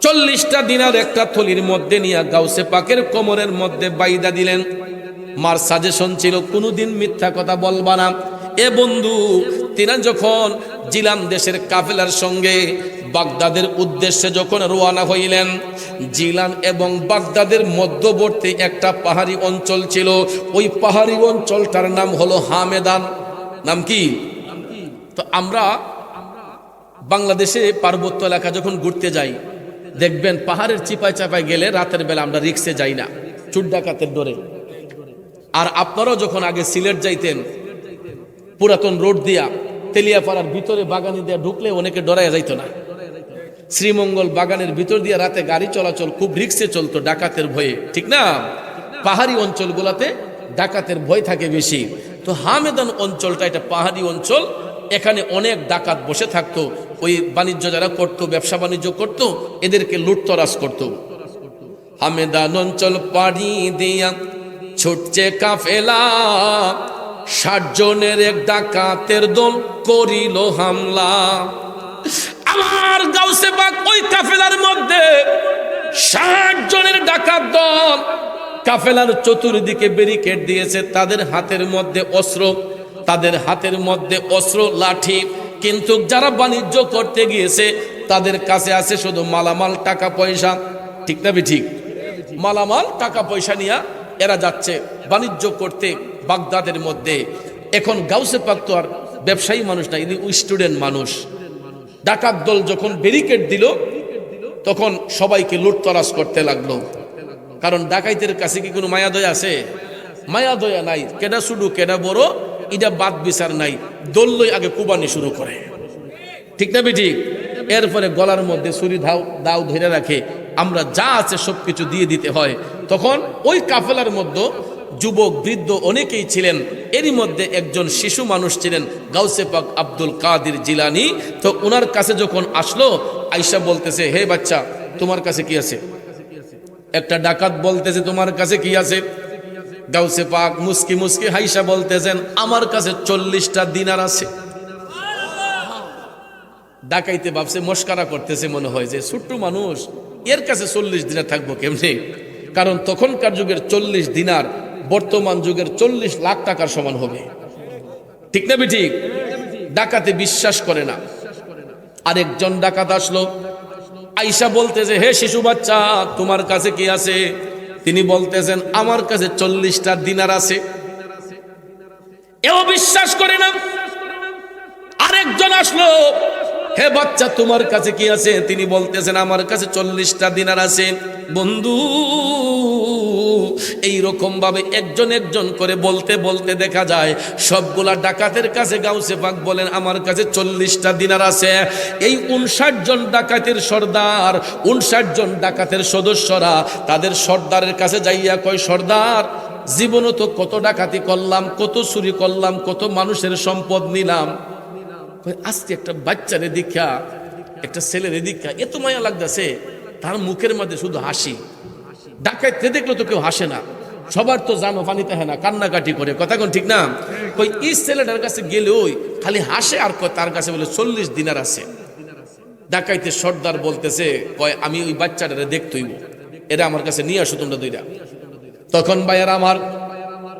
40টা দিনার একটা থলির মধ্যে নিয়ে গাউসে পাকের কোমরের মধ্যে বাইদা দিলেন। মার সাজেশন ছিল কোনোদিন মিথ্যা কথা বলবা না। এ বন্ধু, তিনা যখন জিলান দেশের কাফেলার সঙ্গে বাগদাদের উদ্দেশ্যে যখন রওনা হইলেন, জিলান এবং বাগদাদের মধ্যবর্তী একটা পাহাড়ি অঞ্চল ছিল। ওই পাহাড়ি অঞ্চলটার নাম হলো হামেদান। নাম কি? তো আমরা বাংলাদেশে পার্বত্য এলাকা যখন ঘুরতে যাই, দেখবেন পাহাড়ের চিপায় চাপায় গেলে রাতের বেলা আমরা রিক্সে যাই না, চুর ডাকাতের ডরে। আর আপনারাও যখন আগে সিলেট যাইতেন, পুরাতন রোড দিয়া তেলিয়াপাড়ার ভিতরে বাগানে দিয়া ঢুকলে অনেকে ডরাইয়া যাইতো না। শ্রীমঙ্গল বাগানের ভিতর দিয়ে রাতে গাড়ি চলাচল খুব রিক্সে চলতো ডাকাতের ভয়ে, ঠিক না? পাহাড়ি অঞ্চলগুলোতে ডাকাতের ভয় থাকে বেশি। তো হামেদান অঞ্চলটা এটা পাহাড়ি অঞ্চল, এখানে অনেক ডাকাত বসে থাকতো। ওই বাণিজ্য যারা করতো, ব্যবসা বাণিজ্য করতো, এদেরকে লুটতরাজ করতো। হামেদান অঞ্চল পাড়ি দিয়া ছুটছে কাফেলা, 60 জনের এক ডাকাতের দল করিল হামলা। আমার গাউসে পাক ওই কাফেলার মধ্যে 60 জনের ডাকাত দল, কাফেলার চতুর্দিকে ব্যারিকেড দিয়েছে, তাদের হাতের মধ্যে অস্ত্র, তাদের হাতের মধ্যে অস্ত্র লাঠি। কিন্তু যারা বাণিজ্য করতে গিয়েছে তাদের কাছে আছে শুধু মালামাল, টাকা পয়সা, ঠিক না ঠিক? মালামাল টাকা পয়সা নিয়ে এরা যাচ্ছে বাণিজ্য করতে বাগদাদের মধ্যে। এখন গাউসে পাক তো আর ব্যবসায়ী মানুষ না, ইনি স্টুডেন্ট মানুষ। ডাকাত দল যখন ব্যারিকেড দিল, তখন সবাইকে লুটতরাজ করতে লাগলো। কারণ ডাকাইতের কাছে কি কোনো মায়া দয়া আছে? মায়া দয়া নাই। কেডা শুধু কেডা বড় এটা বাদ বিচার নাই, দলই আগে কুবানি শুরু করে, ঠিক না ঠিক? এরপরে গলার মধ্যে ছুরি দাও ধরে রাখে, আমরা যা আছে সবকিছু দিয়ে দিতে হয়। তখন ওই কাফেলার মধ্যে যুবক বৃদ্ধ অনেকেই ছিলেন, এরই মধ্যে একজন শিশু মানুষ ছিলেন গাউসে পাক আব্দুল কাদের জিলানী। তো ওনার কাছে যখন আসলো, আয়েশা বলতেছে, হে বাচ্চা তোমার কাছে কি আছে? একটা ডাকাত বলতেছে তোমার কাছে কি আছে? গাউসে পাক মুস্কি মুস্কি হাইসা বলতেছেন, আমার কাছে 40টা দিনার আছে। ডাকাইতে ভাবছে মস্কারা করতেছে, মনে হয় যে ছোট্ট মানুষ, এর কাছে 40 দিনার থাকবো কেমনে? কারণ তখনকার যুগের 40 দিনার বর্তমান যুগের 40 লাখ টাকার সমান হবে। ঠিক না ঠিক? ডাকাতে বিশ্বাস করে না। আরেকজন ডাকাত আসলো, আইসা বলতেছে, হে শিশু বাচ্চা, তোমার কাছে কি আছে? তিনি বলতেছেন, আমার কাছে 40টা দিনার আছে। এও বিশ্বাস করে না। আরেকজন আসলো, হে বাচ্চা, তোমার কাছে কি আছে? তিনি বলতেছেন, আমার কাছে 40টা দিনার আছে। বন্ধু, এই রকম ভাবে একজন একজন করে বলতে বলতে দেখা যায় সবগুলা ডাকাতের কাছে গাউসে পাক বলেন, আমার কাছে 40টা দিনার আছে। এই 59 জন ডাকাতের সর্দার, 59 জন ডাকাতের সদস্যরা তাদের সর্দারের কাছে যাইয়া কয়, সর্দার, জীবনে তো কত ডাকাতি করলাম, কত চুরি করলাম, কত মানুষের সম্পদ নিলাম, আজকে একটা বাচ্চারে দীক্ষা, একটা ছেলের দীক্ষা, এত মায়া লাগতেছে, তার মুখের মধ্যে শুধু হাসি। ডাকাইতে দেখলো তো কেউ হাসে না, সবার তো জানো পানিতে হয় না, কান্নাকাটি করে। কথা কোন ঠিক না? কই এই ছেলেটার কাছে গেলে ওই খালি হাসে আর কয় তার কাছে বলে 40 দিনার আছে। ডাকাইতে সর্দার বলতেছে, কয় আমি ওই বাচ্চাটারে দেখতইব, এরা আমার কাছে নিয়ে আসো তোমরা দুইটা। তখন ভাইয়ার আমার,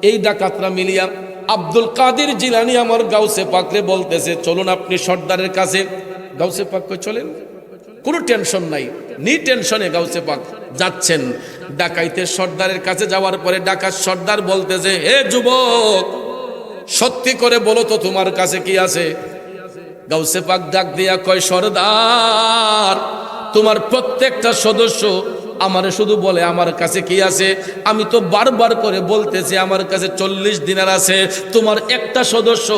এই ডাকাতরা মিলিয়া আব্দুল কাদের জিলানী আমার গাউসে পাকরে বলতেছে, চলুন আপনি সর্দারের কাছে। গাউসে পাক কই, চলেন, কোনো টেনশন নাই। নি টেনশনে গাউসে পাক যাচ্ছেন। ডাকাইতে সর্দারের কাছে যাওয়ার পরে ডাকাত সর্দার বলতেছে, হে যুবক, সত্যি করে বলো তো তোমার কাছে কি আছে? গাউসে পাক ডাক দিয়া কয়, সর্দার, তোমার প্রত্যেকটা সদস্য আমারে শুধু বলে আমার কাছে কি আছে, আমি তো বারবার করে বলতেছি আমার কাছে 40 দিনার আছে। তোমার একটা সদস্য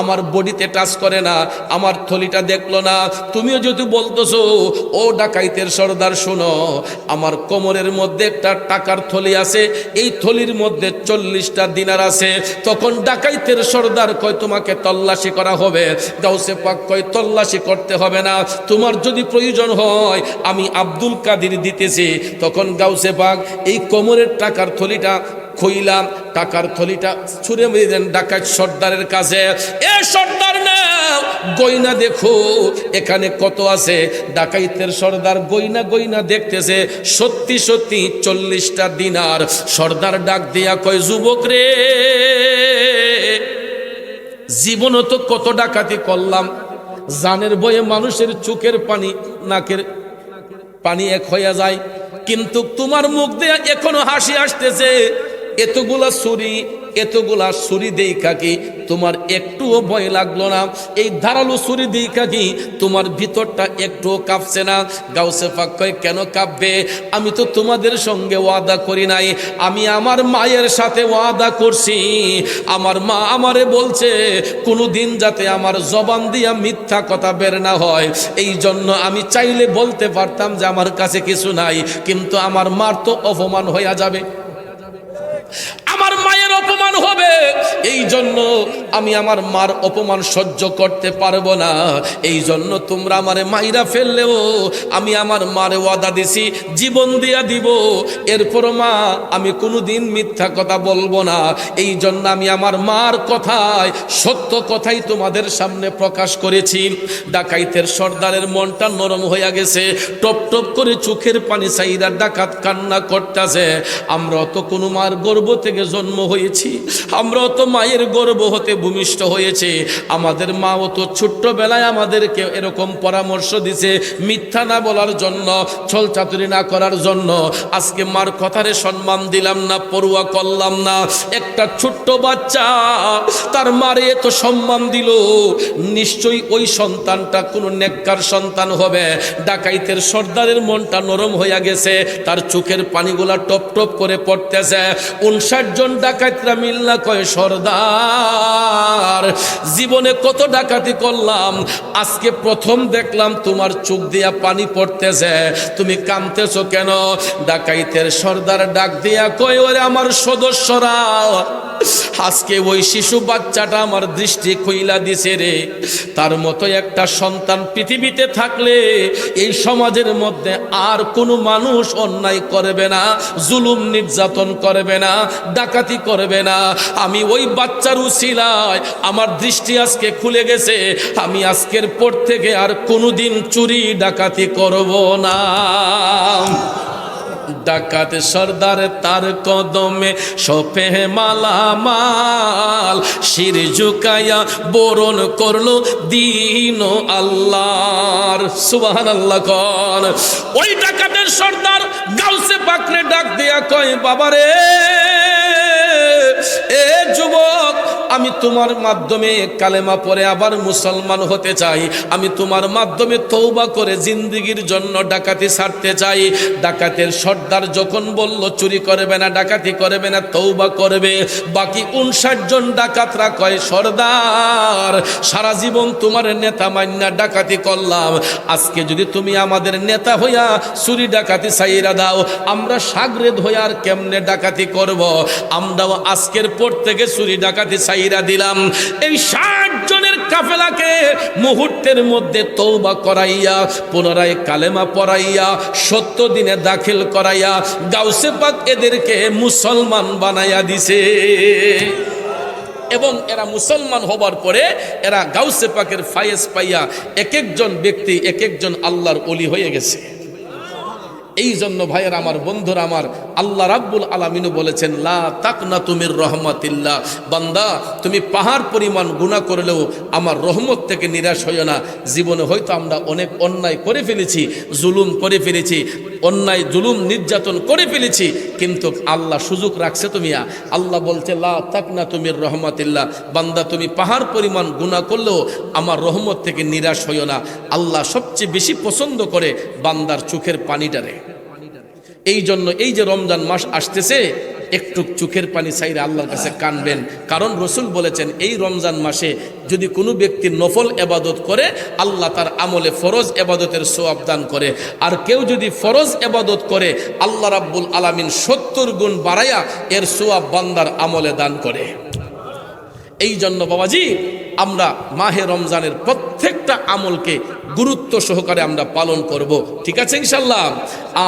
আমার বডিতে টাচ করে না, আমার থলিটা দেখলো না। তুমিও যদি বলতেছো, ও ডাকাইতের সর্দার শোনো, আমার কোমরের মধ্যে একটা টাকার থলি আছে, এই থলির মধ্যে 40টা দিনার আছে। তখন ডাকাইতের সর্দার কয়, তোমাকে তল্লাশি করা হবে। গাউসে পাক কয়, তল্লাশি করতে হবে না, তোমার যদি প্রয়োজন হয় আমি আব্দুল কাদের দিতেছি। তখন গাউসে পাক এই কোমরের টাকার থলিটা খুইলাম, টাকার থলিটা ছুঁড়ে মেরে দেন ডাকাত সর্দারের কাছে। এ সর্দার, নাও গয়না দেখো এখানে কত আছে। ডাকাইতের সর্দার গয়না গয়না দেখতেছে, সত্যি সত্যি 40টা দিনার। সর্দার ডাক দিয়া কয়, যুবক রে, জীবনে তো কত ডাকাতি করলাম, জানের বয়ে মানুষের চোখের পানি, নাকের পানি এক হইয়া যায়, কিন্তু তোমার মুখ দিয়ে এখনো হাসি আসতেছে। এতগুলা ছুরি দেখা কি তোমার একটুও ভয় লাগলো না? এই ধারালো ছুরি দেখা কি তোমার ভিতরটা একটুও কাঁপছে না? গাউসে পাক কয়, কেন কাঁপবে? আমি তো তোমাদের সঙ্গে ওয়াদা করি নাই, আমি আমার মায়ের সাথে ওয়াদা করছি। আমার মা আমারে বলছে কোনোদিন যাতে আমার জবান দিয়া মিথ্যা কথা বের না হয়। এই জন্য আমি চাইলে বলতে পারতাম যে আমার কাছে কিছু নাই, কিন্তু আমার মার তো অপমান হইয়া যাবে, আমার মায়ের অপমান হবে। এই জন্য আমি আমার মার অপমান সহ্য করতে পারবো না। এই জন্য তোমরা আমারে মাইরা ফেললেও আমি আমার মারে ওয়াদা দিছি জীবন দিয়া দিব। এরপর মা, আমি কোনোদিন মিথ্যা কথা বলবো না। এই জন্য আমি আমার মার কথায়, সত্য কথাই তোমাদের সামনে প্রকাশ করেছি। ডাকাইতের সর্দারের মনটা নরম হইয়া গেছে, টপ টপ করে চোখের পানি চাইরা ডাকাত কান্না করতেছে। আমরা তো কোনো মার গর্ভ থেকে জন্ম হয়েছি, আমরা তো মায়ের গর্ভ হতে ভূমিষ্ঠ হয়েছে। আমাদের মাও তো ছোট্টবেলায় আমাদেরকে এরকম পরামর্শ দিছে, মিথ্যা না বলার জন্য, ছল চাতুরি না করার জন্য। আজকে মার কথারে সম্মান দিলাম না, পরোয়া করলাম না। একটা ছোট্ট বাচ্চা তার মারে এত সম্মান দিল, নিশ্চয়ই ওই সন্তানটা কোনো নেককার সন্তান হবে। ডাকাইতের সর্দারের মনটা নরম হইয়া গেছে, তার চোখের পানিগুলা টপ টপ করে পড়তেছে। 59 জন ডাকাতরা মিল্লা কয়, সর্দার, জীবনে কত ডাকাতি করলাম, আজকে প্রথম দেখলাম তোমার চোখ দিয়া পানি পড়তেছে, তুমি কাঁদতেছো কেন? ডাকাইতের সর্দার ডাক দিয়া কয়, ওরে আমার সদস্যরা, আজকে ওই শিশু বাচ্চাটা আমার দৃষ্টি খুইলা দিছে রে। তার মতো একটা সন্তান পৃথিবীতে থাকলে এই সমাজের মধ্যে আর কোনো মানুষ অন্যায় করবে না, জুলুম নির্যাতন করবে না, ডাকাতি করবে না। আমি ওই বাচ্চার উসিলায় আমার দৃষ্টি আজকে খুলে গেছে। আমি আজকের পর থেকে আর কোনোদিন চুরি ডাকাতি করব না। ডাকাত সর্দার তার কদমে শোভে মালামাল, শির ঝুকাইয়া বরণ করলো দিন আল্লাহর। সুবহানাল্লাহ কোন। ওই ডাকাতের সর্দার গাউসে পাকরে ডাক দিয়া কয়, বাবারে এ যুবক, আমি তোমার মাধ্যমে কালেমা পড়ে আবার মুসলমান হতে চাই, আমি তোমার মাধ্যমে তওবা করে জিন্দেগির জন্য ডাকাতি ছাড়তে চাই। ডাকাতের সর্দার যখন বলল চুরি করবে না, ডাকাতি করবে না, তওবা করবে, বাকি 59 জন ডাকাতরা কয়, সর্দার সারা জীবন তোমার নেতা মান্না ডাকাতি করলাম, আজকে যদি তুমি আমাদের নেতা হইয়া চুরি ডাকাতি ছাইরা দাও, আমরা সাগরেদ হইয়া আর কেমনে ডাকাতি করব? আমরাও আজকের পর থেকে চুরি ডাকাতি ছাইরা দিলাম। এই 60 জনের কাফেলাকে মুহূর্তের মধ্যে তওবা করাইয়া, পুনরায় কালেমা পড়াইয়া, 70 দিনে দাখিল করাইয়া গাউসে পাক এদেরকে মুসলমান বানাইয়া দিছে। এবং এরা মুসলমান হবার পরে এরা গাউসে পাকের ফায়েজ পাইয়া এক একজন ব্যক্তি এক একজন আল্লাহর ওলি হয়ে গেছে। এই জন্য ভাইয়ের আমার, বন্ধুরা আমার, আল্লাহ রাব্বুল আলামিনও বলেছেন, লা তাকনাতু মির রাহমাতিল্লাহ, বান্দা তুমি পাহাড় পরিমাণ গুনাহ করলেও আমার রহমত থেকে নিরাশ হইও না। জীবনে হয়তো আমরা অনেক অন্যায় করে ফেলেছি, জুলুম করে ফেলেছি, অন্যায় জুলুম নির্যাতন করে ফেলেছি, কিন্তু আল্লাহ সুযোগ রাখছে। তুমি আল্লাহ বলছে, লা তাকনাতু মির রাহমাতিল্লাহ, বান্দা তুমি পাহাড় পরিমাণ গুনাহ করলেও আমার রহমত থেকে নিরাশ হইও না। আল্লাহ সবচেয়ে বেশি পছন্দ করে বান্দার চোখের পানিটারে। এই জন্য এই যে রমজান মাস আসতেছে, একটু চোখের পানি চাইরে আল্লাহর কাছে কানবেন, কারণ রসুল বলেছেন এই রমজান মাসে যদি কোনো ব্যক্তি নফল এবাদত করে, আল্লাহ তার আমলে ফরজ এবাদতের সওয়াব দান করে, আর কেউ যদি ফরজ এবাদত করে, আল্লাহ রাব্বুল আলামিন 70 গুণ বাড়াইয়া এর সওয়াব বান্দার আমলে দান করে। এই জন্য বাবাজি, আমরা মাহে রমজানের প্রত্যেকটা আমলকে গুরুত্ব সহকারে আমরা পালন করব, ঠিক আছে ইনশাল্লাহ।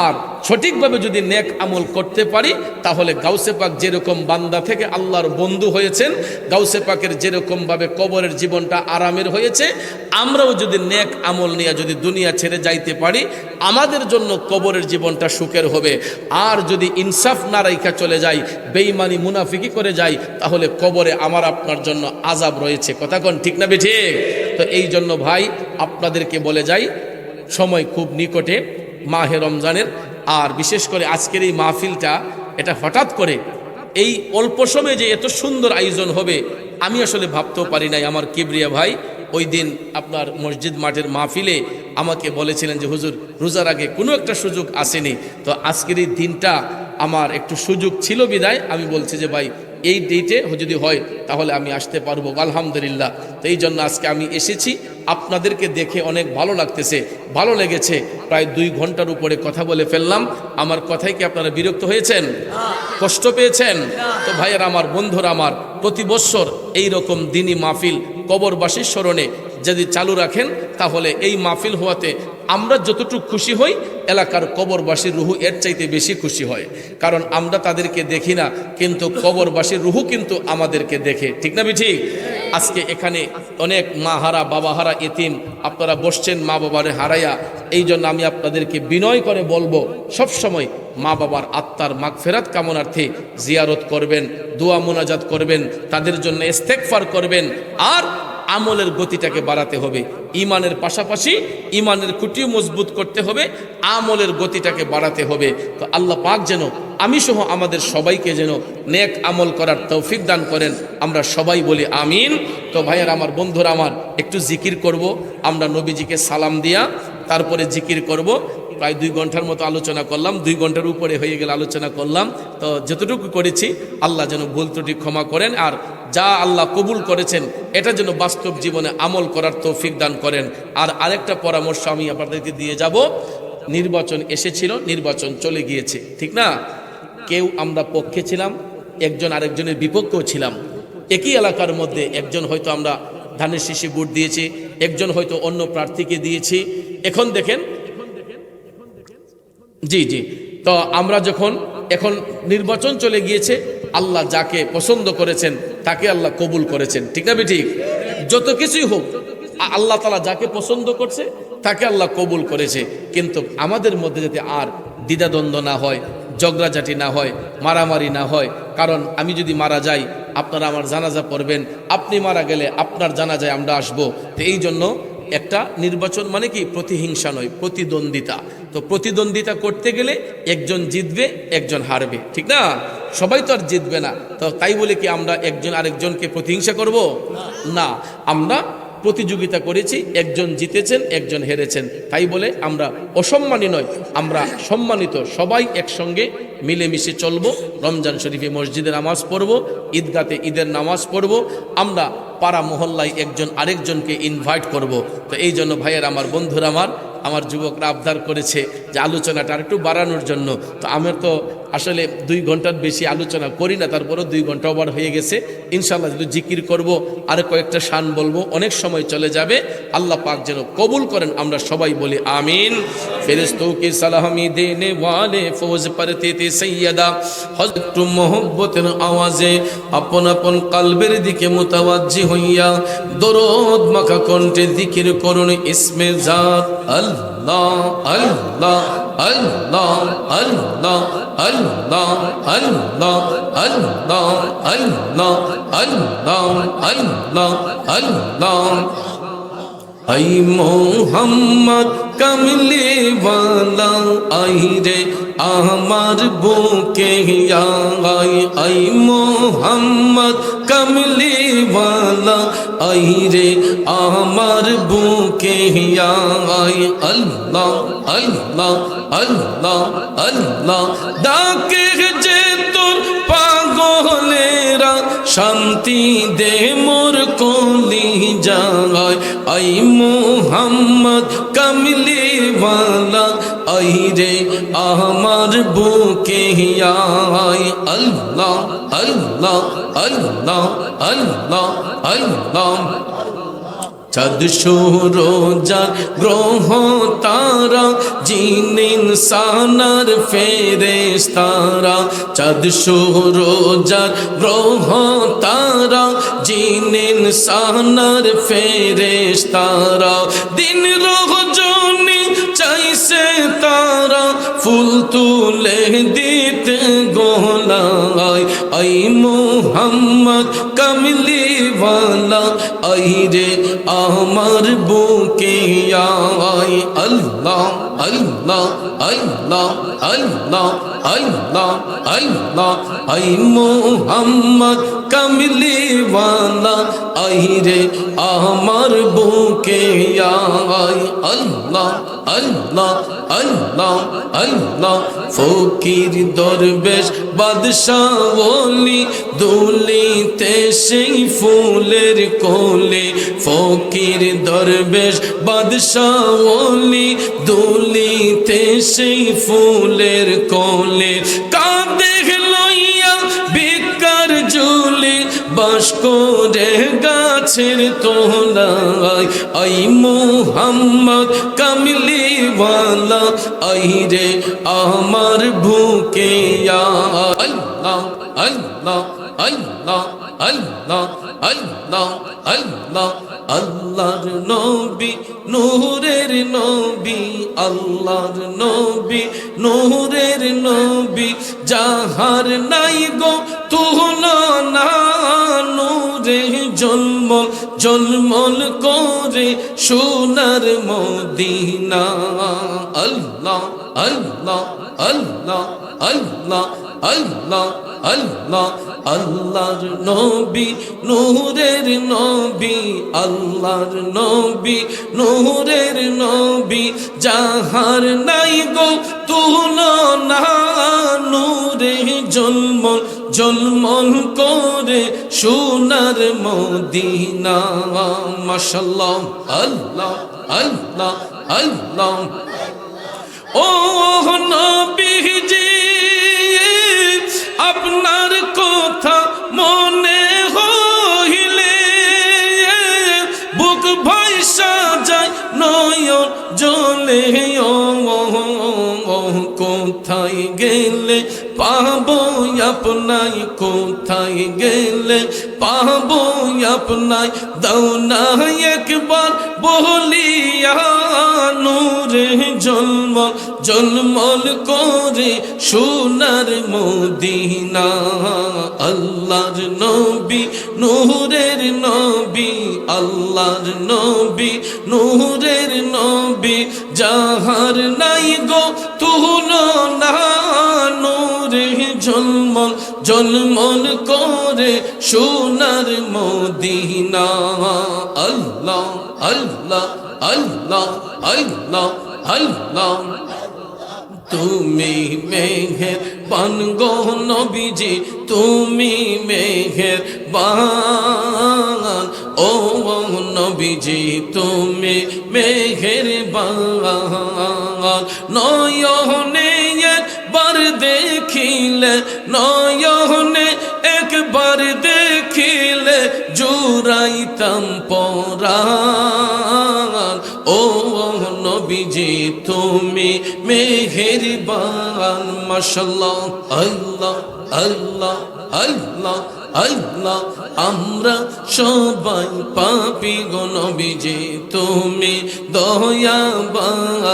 আর সঠিকভাবে যদি নেক আমল করতে পারি, তাহলে গাউসে পাক যেরকম বান্দা থেকে আল্লাহর বন্ধু হয়েছেন, গাউসে পাকের যেরকমভাবে কবরের জীবনটা আরামের হয়েছে, আমরাও যদি নেক আমল নিয়ে যদি দুনিয়া ছেড়ে যাইতে পারি, আমাদের জন্য কবরের জীবনটা সুখের হবে। আর যদি ইনসাফ না রাইখা চলে যাই, বেঈমানি মুনাফিকি করে যাই, তাহলে কবরে আমার আপনার জন্য আযাব রয়েছে। কথা কোন ঠিক না বেঠিক? তো এই জন্য ভাই আপনাদেরকে বলে যাই, সময় খুব নিকটে মাহে রমজানের, আর বিশেষ করে আজকের এই মাহফিলটা, এটা হঠাৎ করে এই অল্প সময়ে যে এত সুন্দর আয়োজন হবে আমি আসলে ভাবতেও পারি নাই। আমার কিবরিয়া ভাই ওই দিন আপনার মসজিদ মাঠের মাহফিলে আমাকে বলেছিলেন যে হুজুর, রোজার আগে কোনো একটা সুযোগ আসেনি, তো আজকের এই দিনটা আমার একটু সুযোগ ছিল বিদায় আমি বলছি যে ভাই এই ডেটে যদি হয় তাহলে আমি আসতে পারবো, আলহামদুলিল্লাহ। তো এই জন্য আজকে আমি এসেছি, আপনাদেরকে দেখে অনেক ভালো লাগতেছে, ভালো লেগেছে। প্রায় 2 ঘন্টার উপরে কথা বলে ফেললাম। আমার কথায় কি আপনারা বিরক্ত হয়েছেন, কষ্ট পেয়েছেন? তো ভাইয়ের আমার, বন্ধুরা আমার, প্রতি বছর এইরকম দিনই মাহফিল কবরবাসীর স্মরণে যদি চালু রাখেন, তাহলে এই মাহফিল হওয়াতে আমরা যতটুকু খুশি হই, এলাকার কবরবাসীর রুহু এর চাইতে বেশি খুশি হয়। কারণ আমরা তাদেরকে দেখি না, কিন্তু কবরবাসীর রুহু কিন্তু আমাদেরকে দেখে, ঠিক না ঠিক? আজকে এখানে অনেক মা হারা, বাবা হারা এতিম আপনারা বসছেন, মা বাবারে হারাইয়া। এই জন্য আমি আপনাদেরকে বিনয় করে বলবো, সব সময় মা বাবার আত্মার মাগফিরাত কামনার্থে জিয়ারত করবেন, দোয়া মোনাজাত করবেন, তাদের জন্য ইস্তেগফার করবেন। আর আমলের গতিটাকে বাড়াতে হবে, ইমানের পাশাপাশি ইমানের খুঁটিও মজবুত করতে হবে, আমলের গতিটাকে বাড়াতে হবে। তো আল্লাহ পাক যেন আমি সহ আমাদের সবাইকে যেন নেক আমল করার তৌফিক দান করেন, আমরা সবাই বলি আমিন। তো ভাইয়ের আমার, বন্ধুরা আমার, একটু জিকির করব আমরা, নবীজিকে সালাম দিয়া তারপরে জিকির করব। প্রায় 2 ঘন্টার মতো আলোচনা করলাম, 2 ঘন্টার উপরে হয়ে গেলে আলোচনা করলাম। তো যতটুকু করেছি আল্লাহ যেন ভুল ত্রুটি ক্ষমা করেন, আর যা আল্লাহ কবুল করেছেন এটা যেন বাস্তব জীবনে আমল করার তৌফিক দান করেন। আর আরেকটা পরামর্শ আমি আপনাদেরকে দিয়ে যাব, নির্বাচন এসেছিল, নির্বাচন চলে গিয়েছে, ঠিক না? কেউ আমরা পক্ষে ছিলাম, একজন আরেকজনের বিপক্ষেও ছিলাম। একই এলাকার মধ্যে একজন হয়তো আমরা ধানের শীষে ভোট দিয়েছি, একজন হয়তো অন্য প্রার্থীকে দিয়েছি। এখন দেখেন, জি জি, তো আমরা যখন এখন নির্বাচন চলে গিয়েছে, আল্লাহ যাকে পছন্দ করেছেন তাকে আল্লাহ কবুল করেছেন, ঠিক না ঠিক? যত কিছুই হোক, আল্লাহ তাআলা যাকে পছন্দ করছে তাকে আল্লাহ কবুল করেছে। কিন্তু আমাদের মধ্যে যাতে আর দ্বিধাদ্বন্দ্ব না হয়, ঝগড়াঝাটি না হয়, মারামারি না হয়। কারণ আমি যদি মারা যাই আপনারা আমার জানাজা পড়বেন, আপনি মারা গেলে আপনার জানাজায় আমরা আসবো। তো এই জন্য একটা নির্বাচন মানে কি প্রতিহিংসা নয়, প্রতিদ্বন্দ্বিতা। তো প্রতিদ্বন্দ্বিতা করতে গেলে একজন জিতবে একজন হারবে, ঠিক না? সবাই তো আর জিতবে না। তো তাই বলে কি আমরা একজন আরেকজনকে প্রতিহিংসা করব? না, আমরা প্রতিযোগিতা করেছি, একজন জিতেছেন একজন হেরেছেন, তাই বলে আমরা অসম্মানী নয়, আমরা সম্মানিত। সবাই একসঙ্গে মিলেমিশে চলবো। রমজান শরীফে মসজিদে নামাজ পড়ব, ঈদগাতে ঈদের নামাজ পড়ব, আমরা পাড়া মহল্লায় একজন আরেকজনকে ইনভাইট করব। তো এই জন্য ভাইয়ের আমার বন্ধুরা আমার যুবকরা আবদার করেছে যে আলোচনাটা আর একটু বাড়ানোর জন্য। তো আমার তো আসলে 2 ঘন্টার বেশি আলোচনা করি না, তারপরও 2 ঘন্টা ওভার হয়ে গেছে। ইনশাআল্লাহ যদি জিকির করব, আর কয়েকটা শান বলবো, অনেক সময় চলে যাবে। আল্লাহ পাক যেন কবুল করেন, আমরা সবাই বলি আমিন। ফেরেশতোं की सलामी देने वाले फौज पढ़ते थे सैयदा, हज़रत मोहब्बतेर आवाज़े আপন আপন কলবের দিকে মুতাওয়াজ্জি হইয়া দরুদ মাখা কণ্ঠে জিকির করুন ইসমে জাত আল্লাহ আল্লাহ আল্লাহ আল্লাহ আল্লাহ আল্লাহ আল্লাহ আল্লাহ আল্লাহ আল্লাহ আল্লাহ। আই মোহাম্মদ কমলি ওয়ালা আই রে আমার বুকে আই, আই মোহাম্মদ কমলি ওয়ালা আই রে আমার বুকে আই। আল্লাহ আল্লাহ আল্লাহ আল্লাহ ডাকে যে তোর পাগলেরা শান্তি দে মোর কলি যায়। আই মোহাম্মদ কমলি ওয়ালা আই রে আমার বুকে আই। আল্লাহ আল্লাহ আল্লাহ আল্লাহ আল্লাহ। চাঁদ সূরজার গ্রহ তারা জিন ইনসানার ফেরেশতারা, চাঁদ সূরজার গ্রহ তারা জিন ইনসানার ফেরেশতারা, দিন রজনী চাইছে তারা ফুল তুলে দিতে গোলায়। আই মোহাম্মদ কমলি ওয়ালা আই রে আমার বুকে আই। আল্লাহ আল্লাহ আল্লাহ আল্লাহ আল্লাহ আল্লাহ। আই মোহাম্মদ কমলি ওয়ালা আই রে আমার বুকে আই। আল্লাহ আল্লাহ আল্লাহ আল্লাহ। ফকির দরবেশ বাদশাহ ওলি দুলিতে সেই ফুলের কোলে, ফকির দরবেশ বাদশাহ ওলি দুলিতে সেই ফুলের কোলে, কাঁদে লইয়া ভিক্ষার ঝুলি বাস করে গাছের তলায়। আই মোহাম্মদ কমলি ওয়ালা আই রে আমার বুকে আই। আল্লাহ আল্লাহ আল্লাহ আল্লাহ আল্লাহ আল্লাহ। আল্লাহর নবী নূরের নবী, আল্লাহর নবী নূরের নবী, যাহার নাই গো তুলনা, নূরে জলমল জলমল করে সোনার মদিনা। আল্লাহ আল্লাহ আল্লাহ আল্লাহ আল্লাহ আল্লাহ। আল্লাহর নবী নূরের নবী, আল্লাহর নবী নূরের নবী, যাহার নাই গো তুলনা, নূরে জলমল জলমল করে সোনার মদিনা। মাশাআল্লাহ আল্লাহ আল্লাহ আল্লাহ। ও নবীজি আপনার কথা মনে হইলে বুক ভাইসা যায় নয়ন জলে, কোথায় গেলে পাবো আপনাই কোথায় গেলে পাবো আপনাই দাও না একবার বলিয়া নূরে ঝলমল ঝলমল করে সোনার মদিনা আল্লাহর নবী নূরের নবী আল্লাহর নবী নূরের নবী যাহার নাই গো তুলনা নূরে ঝলমল ঝলমল করে সোনার মদিনা আল্লাহ আল্লাহ আল্লাহ আল্লাহ আল্লাহ তুমি মেহেরবান গো নবীজি তুমি মেহেরবান ও নবীজি তুমি মেহেরবান নয়নে একবার দেখিলে নয়নে একবার দেখিলে জুড়াইতাম পরাণ ও নবীজি তুমি মেহেরবান মাশাআল্লাহ আল্লাহ আল্লাহ আল্লাহ আল্লাহ আমরা সবাই পাপী গো নবীজি তুমি দয়াবান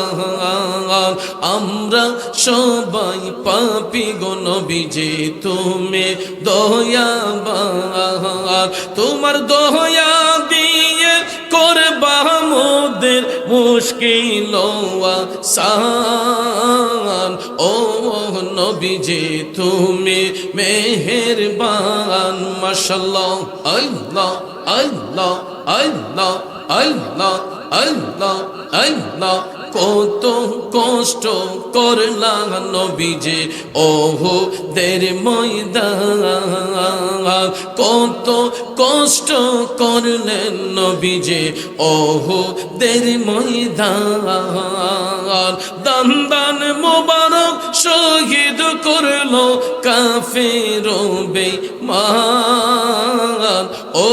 আমরা সবাই পাপী গো নবীজি তুমি দয়াবান তোমার দয়া দিয়ে করবা মোদের মুশকিল আসান ও নবীজি তুমি মেহেরবান মাশাআল্লাহ আল্লাহ আল্লাহ আল্লাহ আল্লাহ আল্লাহ আল্লাহ কত কষ্ট করলাম নবীজি ওহো দের ময়দান কত কষ্ট করলেন নবীজি ওহো দের ময়দান দান দান মোবারক শহীদ করলো কাফের বেঈমান ও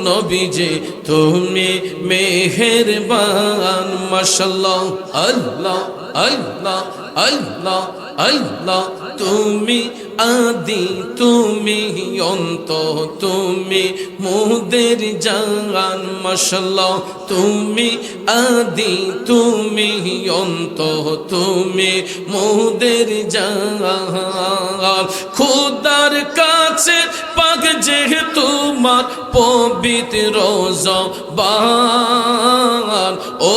নবীজি তুমি মেহেরবান মাশাআল্লাহ আল্লাহ আল্লাহ আল্লাহ আল্লাহ তুমি আদি তুমি অন্ত তুমি মোদের জান মাশাআল্লাহ তুমি আদি তুমি অন্ত তুমি মোদের জান খোদার কাছে পাক যে তোমার পবিত্র জবান ও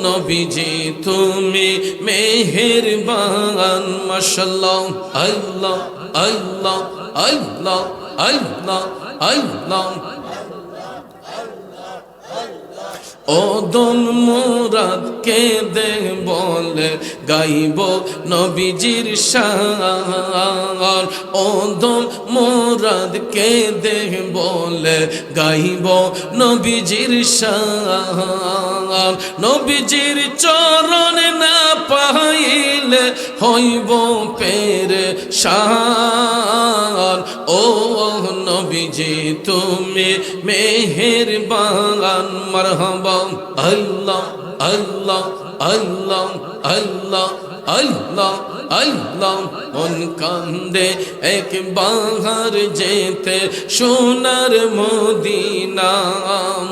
নবীজি তুমি মেহেরবান মাশাআল্লাহ আল্লাহ আল্লাহ আল্লাহ আল্লাহ আল্লাহ ওদম মুরাদ কে দে বলে গাইব নবীজির শান ওদম মুরাদ কে দে বলে গাইব নবীজির শান নবীজির চরণ না পাইলে হইব পেরেশান ও নবীজি তুমি মেহেরবান মারহাবা আল্লাহ আল্লাহ আল্লাহ আল্লাহ আল্লাহ আল্লাহ মন কান্দে একবার যেতে সোনার মদিনা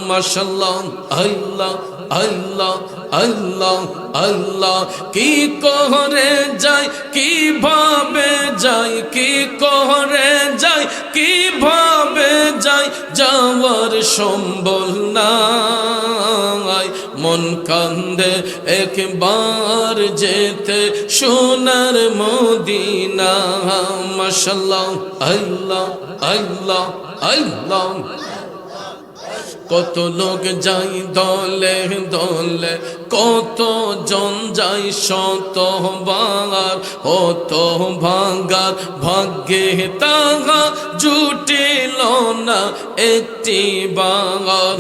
মাশাআল্লাহ আল্লাহ আল্লাহ আল্লাহ আল্লাহ কি করে যায় কিভাবে যায় কি করে যায় কিভাবে যায় যাওয়ার সম্বল নাই মন কান্দে একবার যেতে সোনার মদিনা মাশাআল্লাহ আল্লাহ আল্লাহ আল্লাহ কত লোক যাই দলে দলে কত জন যাই শতবার হত ভাগার ভাগ্যে তাহা জুটিল না একটি বার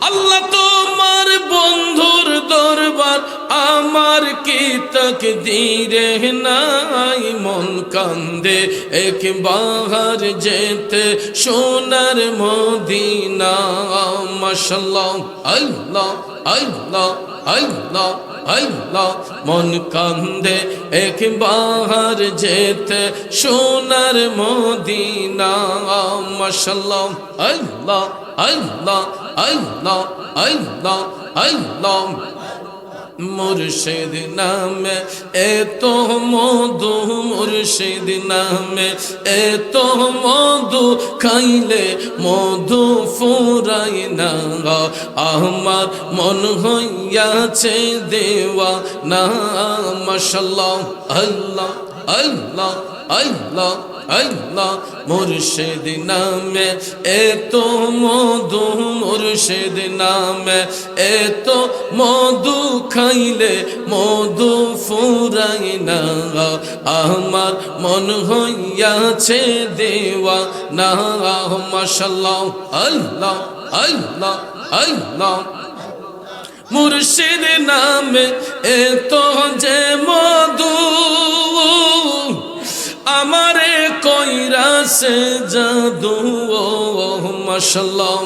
আল্লাহ তোমার বন্ধুর দরবার আমার কি তাকদীরে নাই মন কান্দে একবার যেতে সোনার মদিনা মাশাআল্লাহ আল্লাহ আল্লাহ আল্লাহ আল্লাহ মন কান্দে একবার যেতে সোনার মদিনা মাশাআল্লাহ আল্লাহ আল্লাহ আল্লাহ আল্লাহ আল্লাহ মুর্শিদ নামে এত মধু মুর্শিদ নামে এত মধু খাইলে মধু ফুরাই না আমার মন হইয়াছে দেওয়া না মাশাআল্লাহ আল্লাহ আল্লাহ আল্লাহ আল্লাহ মুর্শিদ নামে এত মধু মুর্শিদ নামে এত মধু খাইলে মধু ফুরাই না আমার মন হইয়াছে দেওয়া না মাশাআল্লাহ আল্লাহ আল্লাহ আল্লাহ মুর্শিদ নামে এত যে মধু আমারে কইরাছে জাদু মাশাআল্লাহ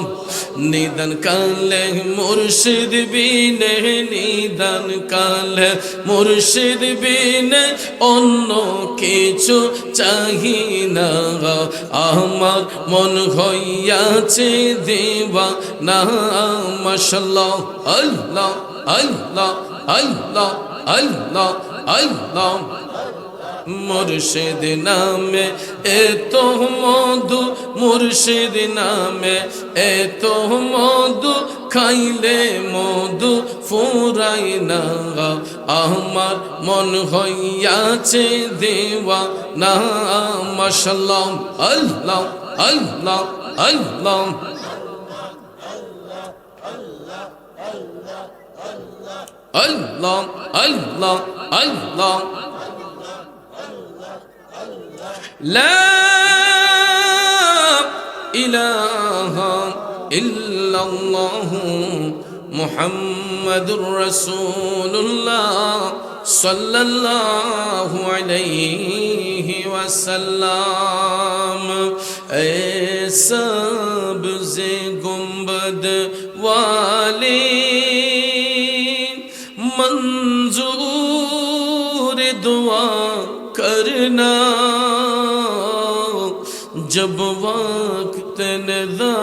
নিদান কালে মুর্শিদ বিনে নিদান কালে মুর্শিদ বিনে অন্য কিছু চাহি না আমার মন হইয়াছে দেওয়া না মাশাআল্লাহ আল্লাহ আল্লাহ আল্লাহ আল্লাহ আল্লাহ মুর্শিদ নামে এত মধু মুর্শিদ নামে এত মধু খাইলে মধু ফুরাই না আমার মন হইয়াছে দেওয়া না মাশাআল্লাহ আল্লাহ আল্লাহ আল্লাহ আল্লাহ আল্লাহ আল্লাহ لا إله إلا الله محمد رسول الله صلى الله عليه وسلم اے سبز گنبد والی منظور دعا کرنا जब वक्त नज़ा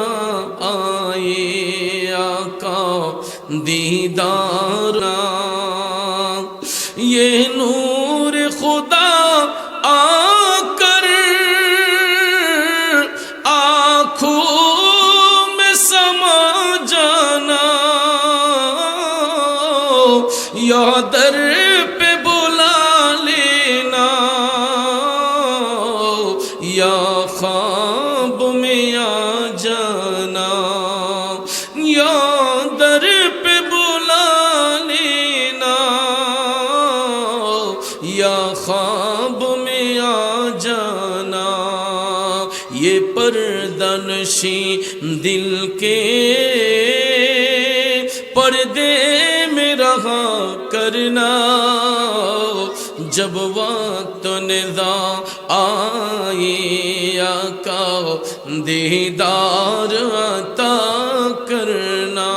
आए आका दीदार ये नूर खुदा आकर आँखों में समा जाना या दर पे बुला लेना या ख्वाब में आ जाना या दर पे बुला लेना या ख्वाब में आ जाना ये पर्दानशी दिल के पर्दे में रहा करना जब वक्त निज़ा आए आका दीदार अता करना